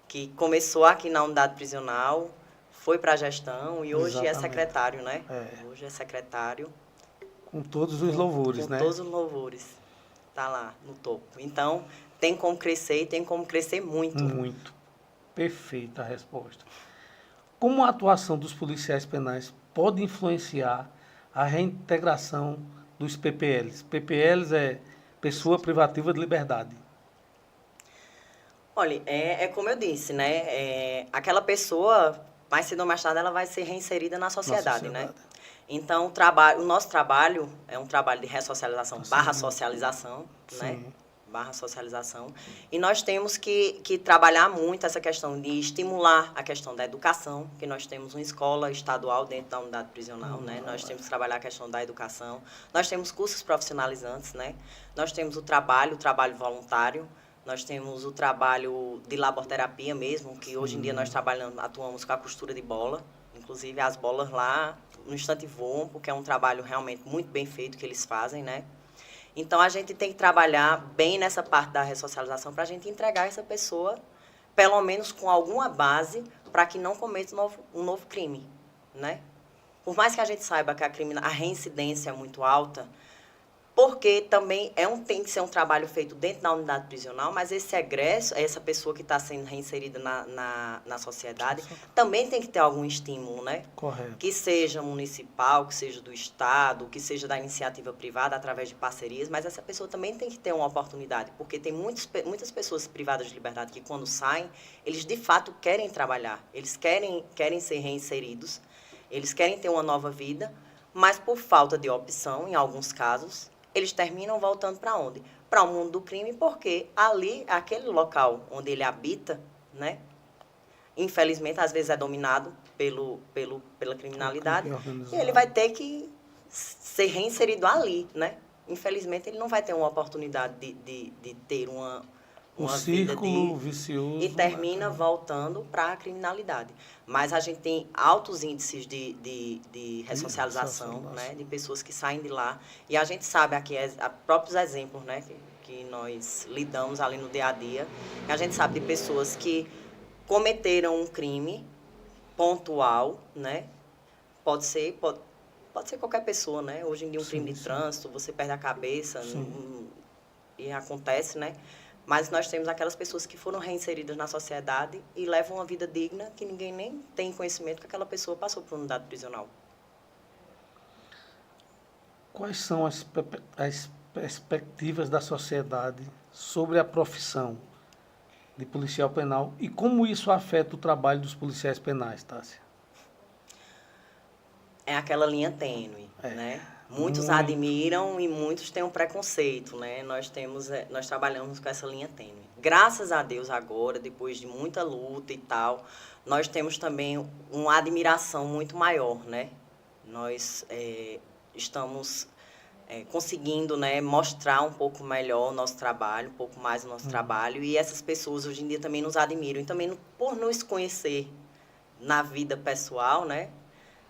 Que começou aqui na unidade prisional, foi para a gestão e hoje é secretário, né? Hoje é secretário. Com todos os louvores, né? Com todos os louvores. Está lá no topo. Então, tem como crescer e tem como crescer muito. Muito. Perfeita a resposta. Como a atuação dos policiais penais pode influenciar a reintegração dos PPLs? PPLs é Pessoa Privativa de Liberdade. Olha, é como eu disse, né? Aquela pessoa, mais cedo ou mais tarde, ela vai ser reinserida na sociedade, né? Então, o nosso trabalho é um trabalho de ressocialização, /socialização, né? /socialização. E nós temos que trabalhar muito essa questão de estimular a questão da educação, que nós temos uma escola estadual dentro da unidade prisional, né? Nós temos que trabalhar a questão da educação. Nós temos cursos profissionalizantes, né? Nós temos o trabalho voluntário. Nós temos o trabalho de laboterapia mesmo, que hoje em dia nós atuamos com a costura de bola. Inclusive, as bolas lá no instante voam, porque é um trabalho realmente muito bem feito que eles fazem, né? Então, a gente tem que trabalhar bem nessa parte da ressocialização para a gente entregar essa pessoa, pelo menos com alguma base, para que não cometa um novo crime, né? Por mais que a gente saiba que a reincidência é muito alta, porque também tem que ser um trabalho feito dentro da unidade prisional, mas esse egresso, essa pessoa que está sendo reinserida na sociedade, também tem que ter algum estímulo, né? Correto. Que seja municipal, que seja do Estado, que seja da iniciativa privada, através de parcerias, mas essa pessoa também tem que ter uma oportunidade, porque tem muitas pessoas privadas de liberdade que, quando saem, eles de fato querem trabalhar, eles querem ser reinseridos, eles querem ter uma nova vida, mas por falta de opção, em alguns casos, eles terminam voltando para onde? Para o mundo do crime, porque ali, aquele local onde ele habita, né? Infelizmente, às vezes é dominado pela criminalidade, e ele vai ter que ser reinserido ali, né? Infelizmente, ele não vai ter uma oportunidade de ter uma vida círculo vicioso. e termina voltando para a criminalidade. Mas a gente tem altos índices de ressocialização, né? De pessoas que saem de lá. E a gente sabe aqui, próprios exemplos, né? Que nós lidamos ali no dia a dia. A gente sabe de pessoas que cometeram um crime pontual, né? Pode ser qualquer pessoa, né? Hoje em dia, um crime de trânsito, você perde a cabeça e acontece, né? Mas nós temos aquelas pessoas que foram reinseridas na sociedade e levam uma vida digna que ninguém nem tem conhecimento que aquela pessoa passou por unidade prisional. Quais são as perspectivas da sociedade sobre a profissão de policial penal e como isso afeta o trabalho dos policiais penais, Tássia? É aquela linha tênue, né? Muitos admiram e muitos têm um preconceito, né? Nós trabalhamos com essa linha tênue. Graças a Deus agora, depois de muita luta e tal, nós temos também uma admiração muito maior, né? Nós estamos conseguindo, né, mostrar um pouco melhor o nosso trabalho, um pouco mais o nosso trabalho, e essas pessoas hoje em dia também nos admiram, e também por nos conhecer na vida pessoal, né?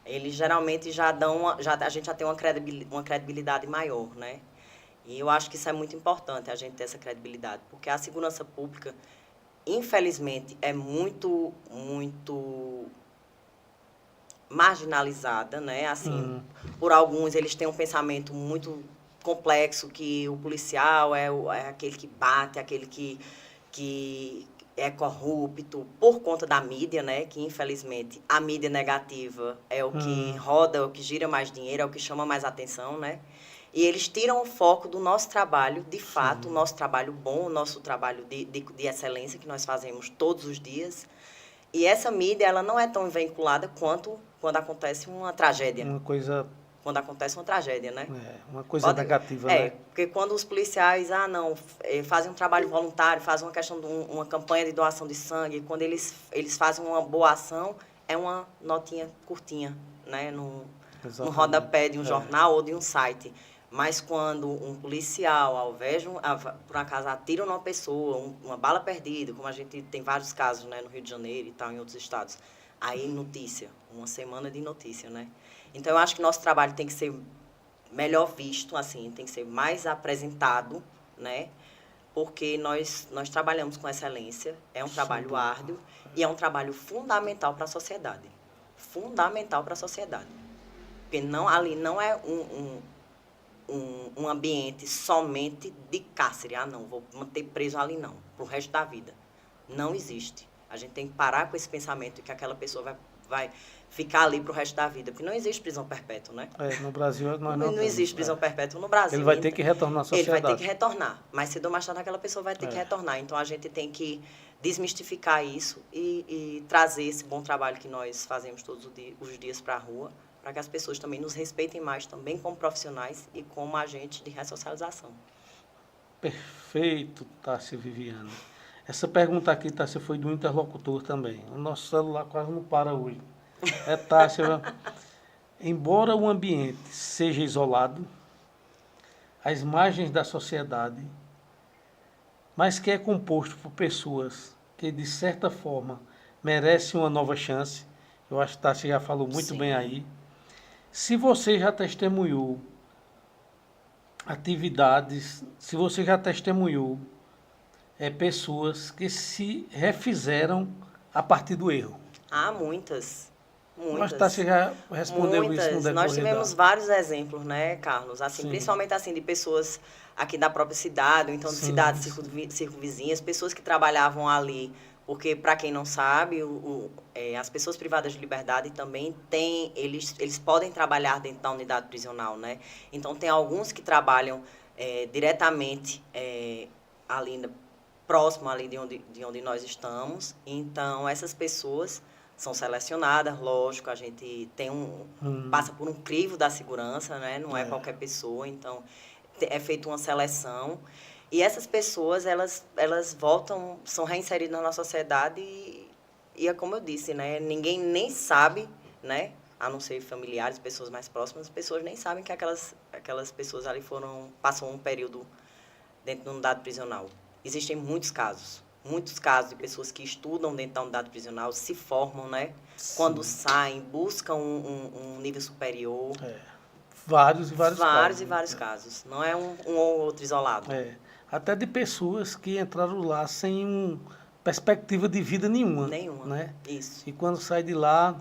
Eles geralmente já dão, a gente já tem uma credibilidade maior, né? E eu acho que isso é muito importante, a gente ter essa credibilidade, porque a segurança pública, infelizmente, é muito marginalizada, né? Assim, por alguns, eles têm um pensamento muito complexo, que o policial é aquele que bate, aquele que é corrupto, por conta da mídia, né? Que, infelizmente, a mídia negativa é o que roda, é o que gira mais dinheiro, é o que chama mais atenção, né? E eles tiram o foco do nosso trabalho, de fato, o nosso trabalho bom, o nosso trabalho de excelência que nós fazemos todos os dias. E essa mídia, ela não é tão vinculada quanto quando acontece uma tragédia. Quando acontece uma tragédia, né? Uma coisa negativa, né? Porque quando os policiais, fazem um trabalho voluntário, fazem uma questão de uma campanha de doação de sangue, quando eles fazem uma boa ação, é uma notinha curtinha, né? No rodapé de um jornal ou de um site. Mas quando um policial, ao invés de, por acaso, atira numa pessoa, uma bala perdida, como a gente tem vários casos, né, no Rio de Janeiro e tal, em outros estados, aí notícia, uma semana de notícia, né? Então, eu acho que nosso trabalho tem que ser melhor visto, assim, tem que ser mais apresentado, né? Porque nós trabalhamos com excelência, é um trabalho árduo e é um trabalho fundamental para a sociedade. Fundamental para a sociedade. Porque ali não é um ambiente somente de cárcere. Não, vou manter preso ali, não, para o resto da vida. Não existe. A gente tem que parar com esse pensamento de que aquela pessoa vai ficar ali para o resto da vida, porque não existe prisão perpétua, né? No Brasil não existe prisão perpétua no Brasil. Ele vai ter que retornar à sociedade. Ele vai ter que retornar, mas cedo ou mais tarde aquela pessoa vai ter que retornar. Então, a gente tem que desmistificar isso e trazer esse bom trabalho que nós fazemos todos os dias para a rua, para que as pessoas também nos respeitem mais, também como profissionais e como agentes de ressocialização. Perfeito, Tássia Viviane. Essa pergunta aqui, Tássia, foi do interlocutor também. O nosso celular quase não para hoje. Tássia, embora o ambiente seja isolado, às margens da sociedade, mas que é composto por pessoas que, de certa forma, merecem uma nova chance, eu acho que Tássia já falou muito bem aí. Se você já testemunhou atividades, se você já testemunhou pessoas que se refizeram a partir do erro. Muitas. Mas Tássia já respondeu isso no decorrer. Nós tivemos vários exemplos, né, Carlos? Assim, principalmente assim, de pessoas aqui da própria cidade, ou então de cidades circunvizinhas, pessoas que trabalhavam ali. Porque, para quem não sabe, as pessoas privadas de liberdade também eles podem trabalhar dentro da unidade prisional, né? Então, tem alguns que trabalham diretamente ali, próximo ali de onde nós estamos. Então, essas pessoas são selecionadas, lógico, a gente passa por um crivo da segurança, né? Não é qualquer pessoa, então é feita uma seleção. E essas pessoas, elas voltam, são reinseridas na sociedade e é como eu disse, né? Ninguém nem sabe, né? a não ser familiares, pessoas mais próximas, as pessoas nem sabem que aquelas pessoas ali passam um período dentro da unidade prisional. Existem muitos casos de pessoas que estudam dentro da unidade prisional, se formam, né? Sim. Quando saem, buscam um nível superior. Vários e vários casos. Vários casos. Não é um ou outro isolado. Até de pessoas que entraram lá sem perspectiva de vida nenhuma. Né? Isso. E quando sai de lá,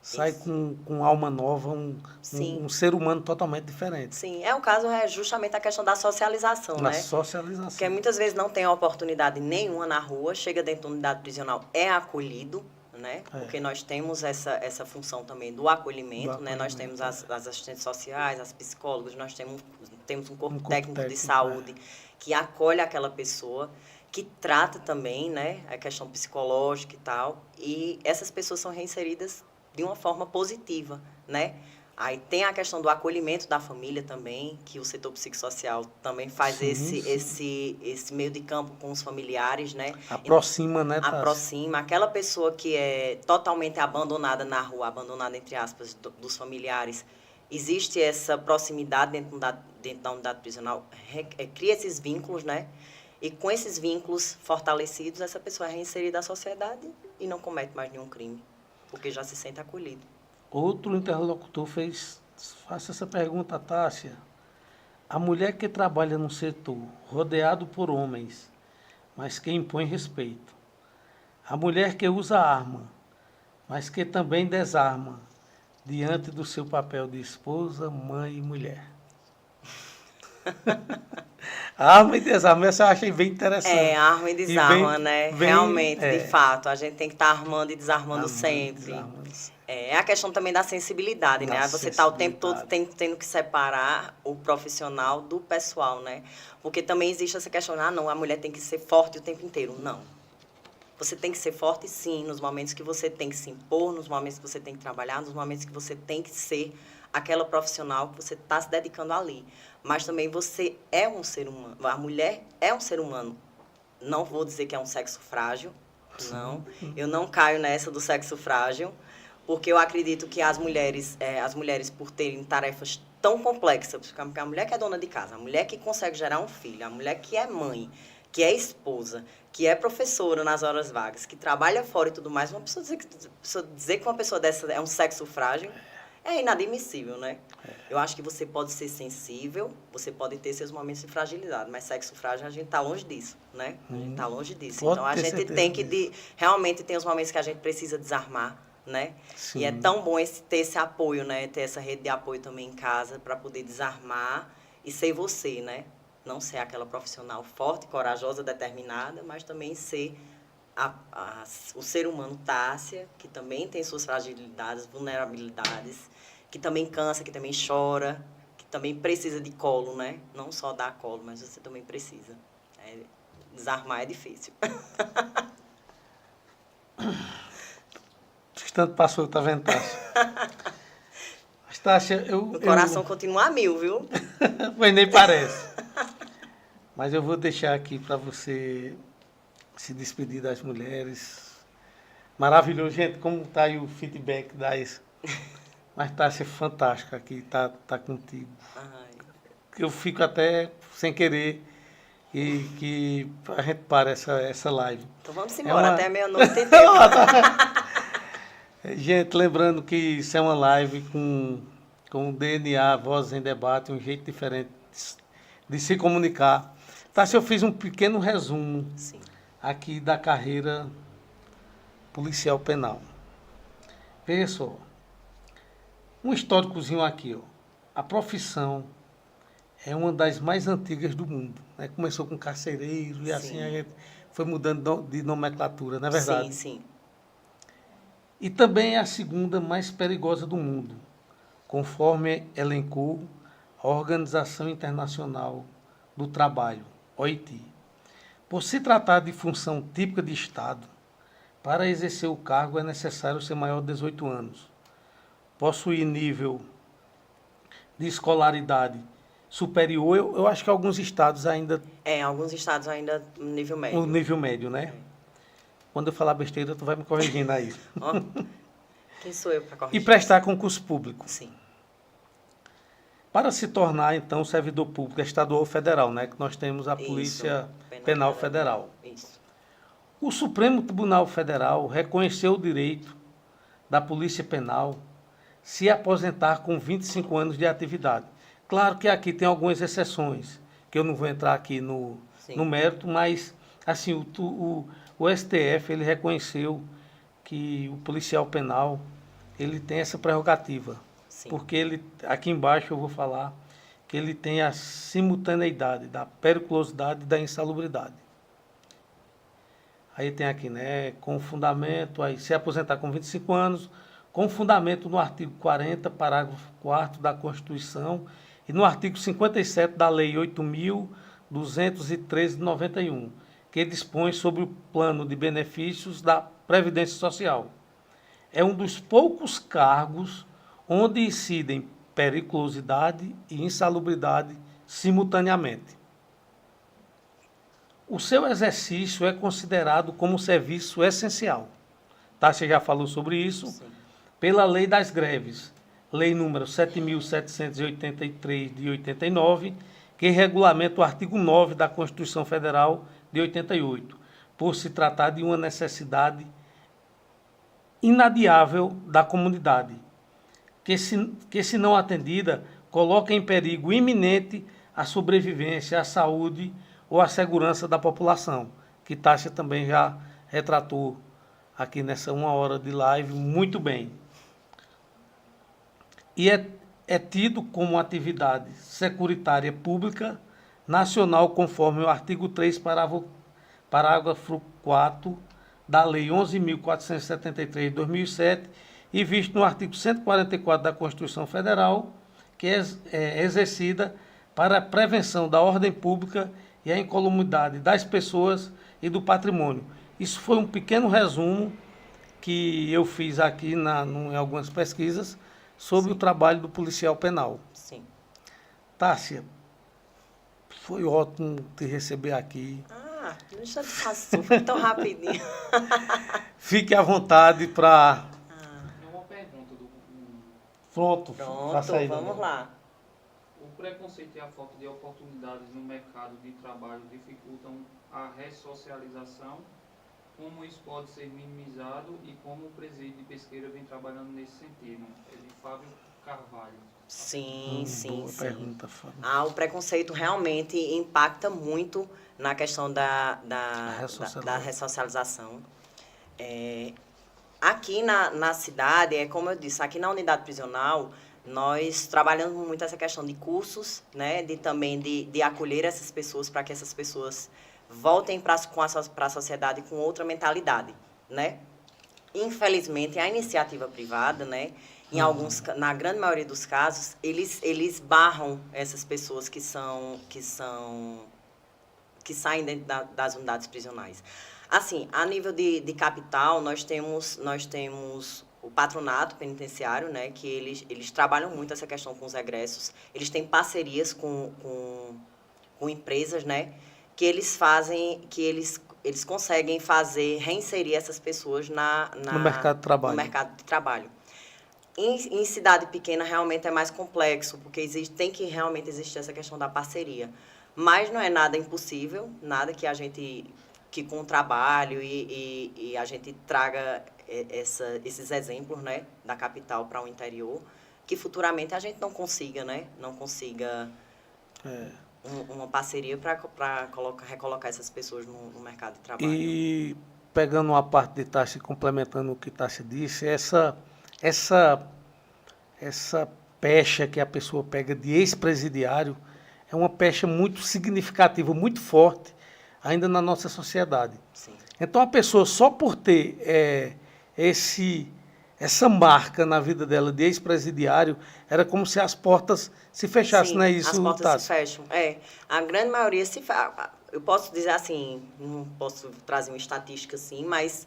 sai com alma nova, um ser humano totalmente diferente. Sim, o caso é justamente a questão da socialização, né? Socialização. Porque muitas vezes não tem oportunidade nenhuma na rua, chega dentro da unidade prisional, é acolhido, né? Porque nós temos essa função também do acolhimento, né? Nós temos as assistentes sociais, as psicólogas, nós temos um corpo técnico de saúde que acolhe aquela pessoa, que trata também, né? A questão psicológica e tal. E essas pessoas são reinseridas de uma forma positiva, né? Aí tem a questão do acolhimento da família também, que o setor psicossocial também faz esse meio de campo com os familiares, né? Aproxima, né, Tássia? Aproxima. Aquela pessoa que é totalmente abandonada na rua, abandonada, entre aspas, dos familiares, existe essa proximidade dentro da unidade prisional, cria esses vínculos, né? E com esses vínculos fortalecidos, essa pessoa é reinserida à sociedade e não comete mais nenhum crime, porque já se sente acolhido. Outro interlocutor faça essa pergunta, Tássia. A mulher que trabalha no setor, rodeado por homens, mas que impõe respeito. A mulher que usa arma, mas que também desarma, diante do seu papel de esposa, mãe e mulher. Arma e desarma, essa eu achei bem interessante. Arma e desarma, né? Realmente, de fato, a gente tem que estar armando e desarmando sempre. É a questão também da sensibilidade, né? Você está o tempo todo tendo que separar o profissional do pessoal, né? Porque também existe essa questão, não, a mulher tem que ser forte o tempo inteiro. Não. Você tem que ser forte, sim, nos momentos que você tem que se impor, nos momentos que você tem que trabalhar, nos momentos que você tem que ser aquela profissional que você está se dedicando ali. Mas também você é um ser humano. A mulher é um ser humano. Não vou dizer que é um sexo frágil, não. Eu não caio nessa do sexo frágil, porque eu acredito que as mulheres, por terem tarefas tão complexas, porque a mulher que é dona de casa, a mulher que consegue gerar um filho, a mulher que é mãe, que é esposa, que é professora nas horas vagas, que trabalha fora e tudo mais, uma pessoa dizer que uma pessoa dessa é um sexo frágil é inadmissível, né? Eu acho que você pode ser sensível, você pode ter seus momentos de fragilidade, mas sexo frágil, a gente está longe disso, né? A gente está longe disso. Então, a gente tem que... Realmente, tem os momentos que a gente precisa desarmar, né? Sim. E é tão bom ter esse apoio, né? Ter essa rede de apoio também em casa para poder desarmar e ser você, né? Não ser aquela profissional forte, corajosa, determinada, mas também ser o ser humano Tássia, que também tem suas fragilidades, vulnerabilidades, que também cansa, que também chora, que também precisa de colo, né? Não só dar colo, mas você também precisa. Desarmar é difícil. O instante passou, tá vendo, Tássia? Mas, Tássia, o coração continua a mil, viu? Pois nem parece. Mas eu vou deixar aqui para você se despedir das mulheres. Maravilhoso, gente, como tá aí o feedback das... Mas Tássia é fantástica aqui, tá contigo. Eu fico até sem querer que a gente pare essa live. Então vamos embora, até meia-noite tem Gente, lembrando que isso é uma live com DNA, Vozes em Debate, um jeito diferente de se comunicar. Tássia, eu fiz um pequeno resumo aqui da carreira policial penal. Veja só, um históricozinho aqui, ó. A profissão é uma das mais antigas do mundo, né? Começou com carcereiro e assim a gente foi mudando de nomenclatura, não é verdade? Sim, sim. E também é a segunda mais perigosa do mundo, conforme elencou a Organização Internacional do Trabalho, OIT. Por se tratar de função típica de Estado, para exercer o cargo é necessário ser maior de 18 anos, possuir nível de escolaridade superior, eu acho que alguns estados ainda... alguns estados ainda nível médio. O nível médio, né? Quando eu falar besteira, tu vai me corrigindo aí. Quem sou eu para e corrigir? prestar concurso público. Sim. Para se tornar, então, servidor público estadual ou federal, né? Que nós temos a Polícia Penal Federal. Isso. O Supremo Tribunal Federal reconheceu o direito da Polícia Penal se aposentar com 25 anos de atividade. Claro que aqui tem algumas exceções, que eu não vou entrar aqui no mérito, mas assim, o STF ele reconheceu que o policial penal ele tem essa prerrogativa. Sim. Porque ele, aqui embaixo eu vou falar que ele tem a simultaneidade da periculosidade e da insalubridade. Aí tem aqui, né, com fundamento, aí se aposentar com 25 anos, com fundamento no artigo 40, parágrafo 4º da Constituição e no artigo 57 da Lei 8.213 de 91, que dispõe sobre o plano de benefícios da Previdência Social. É um dos poucos cargos onde incidem periculosidade e insalubridade simultaneamente. O seu exercício é considerado como serviço essencial. Tássia já falou sobre isso. Sim. Pela Lei das Greves, Lei número 7.783 de 89, que regulamenta o artigo 9 da Constituição Federal de 88, por se tratar de uma necessidade inadiável da comunidade, que se não atendida, coloca em perigo iminente a sobrevivência, a saúde ou a segurança da população, que Tássia também já retratou aqui nessa 1 hora de live muito bem. E é tido como atividade securitária pública nacional, conforme o artigo 3, parágrafo 4 da Lei 11.473 de 2007, e visto no artigo 144 da Constituição Federal, que é exercida para a prevenção da ordem pública e a incolumidade das pessoas e do patrimônio. Isso foi um pequeno resumo que eu fiz aqui em algumas pesquisas sobre Sim. o trabalho do policial penal. Sim. Tássia, foi ótimo te receber aqui. Não já passou, foi tão rapidinho. Fique à vontade para... É uma pergunta do... Pronto, Pronto, vamos lá. O preconceito e a falta de oportunidades no mercado de trabalho dificultam a ressocialização. Como isso pode ser minimizado e como o presídio de Pesqueira vem trabalhando nesse sentido? É de Fábio Carvalho. Sim. Boa pergunta, Fábio. O preconceito realmente impacta muito na questão da ressocialização. Aqui na cidade, como eu disse, aqui na unidade prisional, nós trabalhamos muito essa questão de cursos, né, também de acolher essas pessoas para que essas pessoas voltem para a sociedade com outra mentalidade, né? Infelizmente, a iniciativa privada, né, na grande maioria dos casos, eles barram essas pessoas que saem dentro das unidades prisionais. Assim, a nível de capital, nós temos o patronato penitenciário, né, que eles trabalham muito essa questão com os egressos. Eles têm parcerias com empresas, né, que eles conseguem reinserir essas pessoas no mercado de trabalho. Em cidade pequena, realmente é mais complexo, porque tem que realmente existir essa questão da parceria. Mas não é nada impossível, nada que com o trabalho e a gente traga esses exemplos, né, da capital para o interior, que futuramente a gente não consiga uma parceria para recolocar essas pessoas no mercado de trabalho. E pegando uma parte de Tássia e complementando o que Tássia disse, essa pecha que a pessoa pega de ex-presidiário é uma pecha muito significativa, muito forte, ainda na nossa sociedade. Sim. Então, a pessoa, só por ter essa marca na vida dela de ex-presidiário, era como se as portas se fechassem, não é isso, as portas Tássia? se fecham. A grande maioria se fecha. Eu posso dizer assim, não posso trazer uma estatística assim, mas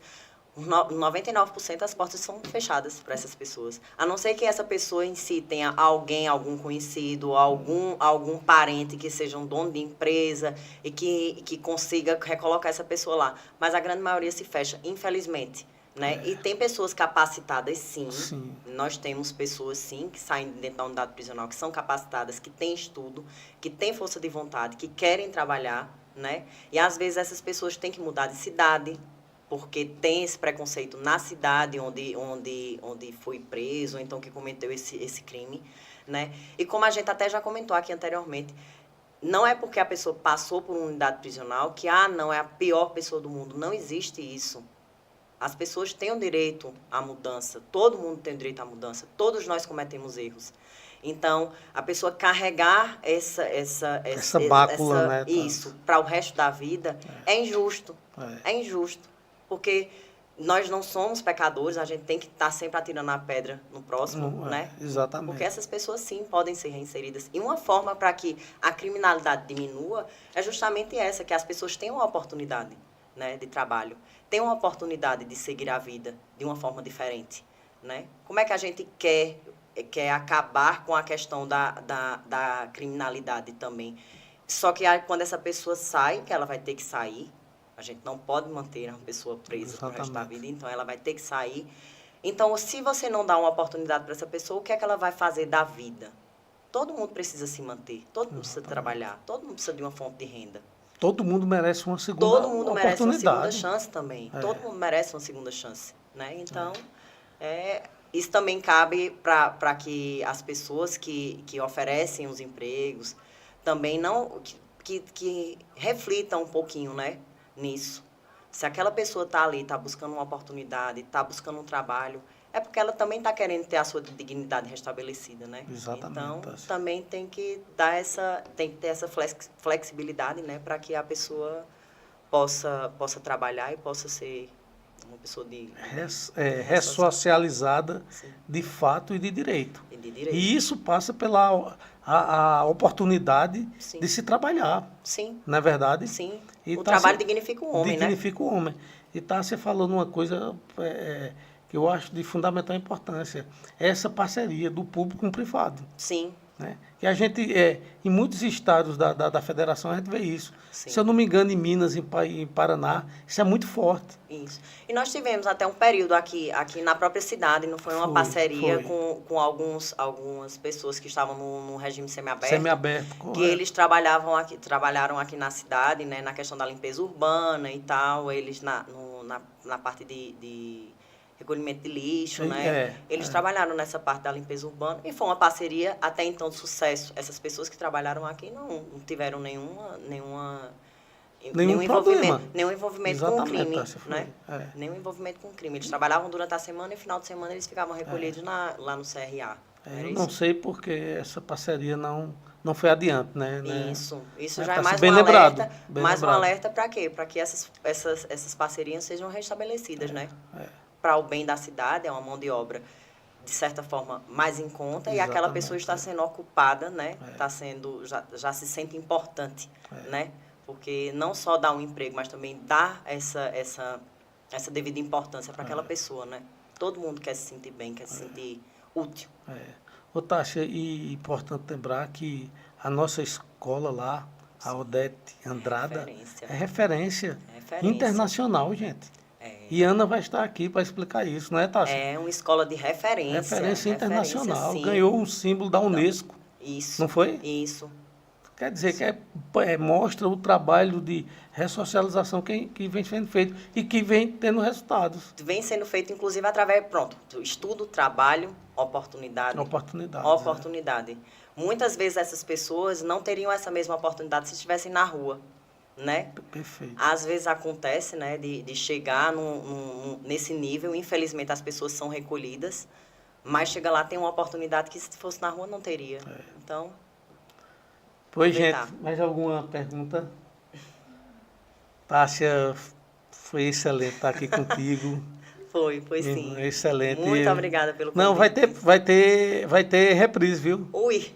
99% das portas são fechadas para essas pessoas. A não ser que essa pessoa em si tenha algum conhecido, algum parente que seja um dono de empresa e que consiga recolocar essa pessoa lá. Mas a grande maioria se fecha, infelizmente. né? E tem pessoas capacitadas, sim. Sim. Nós temos pessoas, sim, que saem dentro da unidade prisional, que são capacitadas, que têm estudo, que têm força de vontade, que querem trabalhar, né? E, às vezes, essas pessoas têm que mudar de cidade, porque tem esse preconceito na cidade onde foi preso, ou então que cometeu esse crime, né? E como a gente até já comentou aqui anteriormente, não é porque a pessoa passou por uma unidade prisional que, não, é a pior pessoa do mundo. Não existe isso. As pessoas têm o direito à mudança, todo mundo tem o direito à mudança, todos nós cometemos erros. Então, a pessoa carregar Essa bácula, né? isso para o resto da vida é injusto. É injusto. Porque nós não somos pecadores, a gente tem que estar sempre atirando a pedra no próximo, né? Exatamente. Porque essas pessoas, sim, podem ser reinseridas. E uma forma para que a criminalidade diminua é justamente essa, que as pessoas tenham uma oportunidade, né, de trabalho, tenham uma oportunidade de seguir a vida de uma forma diferente, né? Como é que a gente quer acabar com a questão da criminalidade também? Só que quando essa pessoa sai, que ela vai ter que sair, a gente não pode manter uma pessoa presa pro resto da vida, então ela vai ter que sair. Então, se você não dá uma oportunidade para essa pessoa, o que é que ela vai fazer da vida? Todo mundo precisa se manter, todo mundo precisa trabalhar, todo mundo precisa de uma fonte de renda. Todo mundo merece uma segunda oportunidade. Todo mundo merece uma segunda chance também. Todo mundo merece uma segunda chance, né? Então, isso também cabe para que as pessoas que oferecem os empregos também não que reflitam um pouquinho, né, nisso. Se aquela pessoa está ali, está buscando uma oportunidade, está buscando um trabalho, é porque ela também está querendo ter a sua dignidade restabelecida, né? Exatamente. Então, também tem que ter essa flexibilidade, né, para que a pessoa possa trabalhar e possa ser uma pessoa ressocializada, sim, de fato e de direito. E E isso passa pela a oportunidade, sim, de se trabalhar. Sim. Não é verdade? Sim. E o trabalho dignifica o homem, dignifica o homem. E você falando uma coisa que eu acho de fundamental importância. Essa parceria do público com o privado. Sim. Né? Que a gente, em muitos estados da federação, a gente vê isso. Sim. Se eu não me engano, em Minas, em Paraná, isso é muito forte. Isso. E nós tivemos até um período aqui na própria cidade, não foi uma parceria com algumas pessoas que estavam no regime semiaberto. Semiaberto, correto. Que eles trabalharam aqui na cidade, né, na questão da limpeza urbana e tal, eles na parte de recolhimento de lixo, né? Eles trabalharam nessa parte da limpeza urbana e foi uma parceria até então de sucesso. Essas pessoas que trabalharam aqui não tiveram nenhum envolvimento com o crime, né? Nenhum envolvimento com o crime. Eles trabalhavam durante a semana e no final de semana eles ficavam recolhidos lá no CRA. Eu não sei porque essa parceria não foi adiante, né? Isso já é mais um alerta para quê? Para que essas parcerias sejam restabelecidas, né? Para o bem da cidade, é uma mão de obra, de certa forma, mais em conta. Exatamente. E aquela pessoa está sendo ocupada, né? Está sendo, já se sente importante, né? Porque não só dá um emprego, mas também dá essa devida importância para aquela pessoa, né? Todo mundo quer se sentir bem, quer se sentir útil. Ô, Tássia, e importante lembrar que a nossa escola lá, a Odete Andrada, é referência internacional, gente. E Ana vai estar aqui para explicar isso, não é, Tássia? É uma escola de referência. Referência internacional. Sim. Ganhou um símbolo da Unesco. Isso. Não foi? Isso. Quer dizer que mostra o trabalho de ressocialização que vem sendo feito e que vem tendo resultados. Vem sendo feito, inclusive, através, do estudo, trabalho, oportunidade. Oportunidade. Muitas vezes essas pessoas não teriam essa mesma oportunidade se estivessem na rua, né? Perfeito. Às vezes acontece, né, de chegar nesse nível, infelizmente as pessoas são recolhidas, mas chega lá, tem uma oportunidade que se fosse na rua não teria. Então... Pois, gente, mais alguma pergunta? Tássia, foi excelente estar aqui contigo. Foi sim. Excelente. Muito obrigada pelo convite. Não, vai ter reprise, viu? Ui!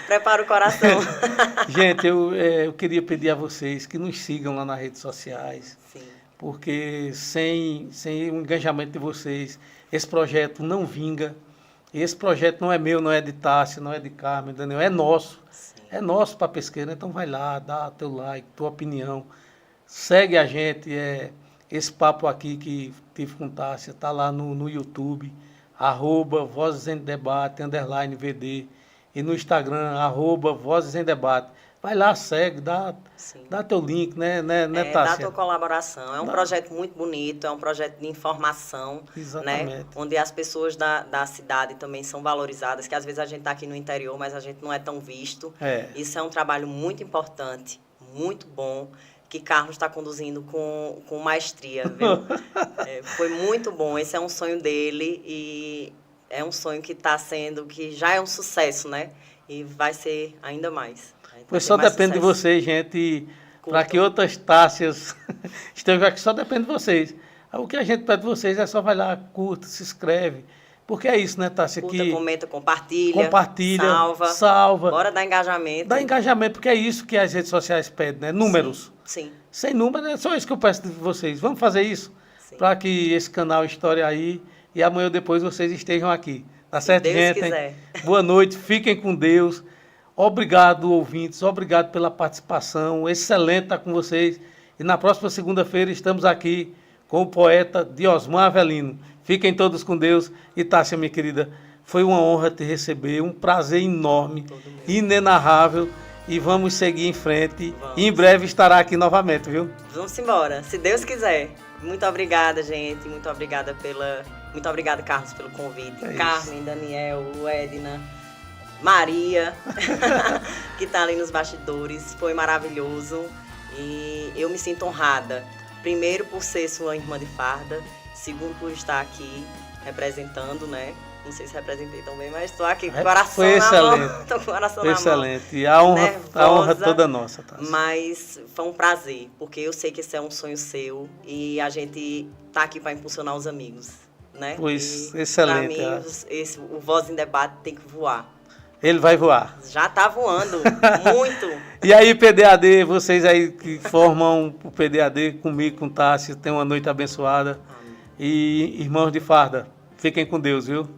Prepara o coração. Gente, eu queria pedir a vocês que nos sigam lá nas redes sociais. Sim. Porque sem o engajamento de vocês, esse projeto não vinga. Esse projeto não é meu, não é de Tássia, não é de Carmen, Daniel, é nosso. Sim. É nosso para Pesqueira. Então vai lá, dá teu like, tua opinião. Segue a gente. esse papo aqui que tive com Tássia, está lá no YouTube, @Vozes em Debate, _VD, e no Instagram, @Vozes em Debate. Vai lá, segue, dá teu link, né, Dá Tássia? tua colaboração. É um projeto muito bonito, é um projeto de informação, Exatamente. né? Onde as pessoas da cidade também são valorizadas, que às vezes a gente está aqui no interior, mas a gente não é tão visto. Isso é um trabalho muito importante, muito bom, que Carlos está conduzindo com maestria, viu? Foi muito bom. Esse é um sonho dele e é um sonho que já é um sucesso, né? E vai ser ainda mais. Pois só depende de vocês, gente, para que outras Tássias estejam aqui, só depende de vocês. O que a gente pede de vocês é só vai lá, curta, se inscreve, porque é isso, né, Tássia? Curta, comenta, compartilha, salva. Bora dar engajamento. Dá engajamento, porque é isso que as redes sociais pedem, né? Números. Sim. Sem números, é só isso que eu peço de vocês. Vamos fazer isso para que esse canal estoure aí e amanhã ou depois vocês estejam aqui. Tá certo, Deus gente? Quiser. Boa noite, fiquem com Deus. Obrigado, ouvintes. Obrigado pela participação. Excelente estar com vocês. E na próxima segunda-feira estamos aqui com o poeta Diosmar Avelino. Fiquem todos com Deus. E Tássia, minha querida, foi uma honra te receber. Um prazer enorme, inenarrável. E vamos seguir em frente. E em breve estará aqui novamente, viu? Vamos embora, se Deus quiser. Muito obrigada, gente. Muito obrigada, Carlos, pelo convite. Carmen, Daniel, Edna, Maria, que está ali nos bastidores. Foi maravilhoso e eu me sinto honrada. Primeiro, por ser sua irmã de farda. Segundo, por estar aqui representando, né? Não sei se representei tão bem, mas estou aqui com o coração na mão. Estou com o coração na mão. Excelente. E a honra toda nossa, tá? Mas foi um prazer, porque eu sei que esse é um sonho seu e a gente está aqui para impulsionar os amigos, né? Pois, excelente. Para mim, o Voz em Debate tem que voar. Ele vai voar. Já está voando, muito. E aí, PDAD, vocês aí que formam o PDAD comigo, com Tássia, tenham uma noite abençoada. Amém. E irmãos de farda, fiquem com Deus, viu?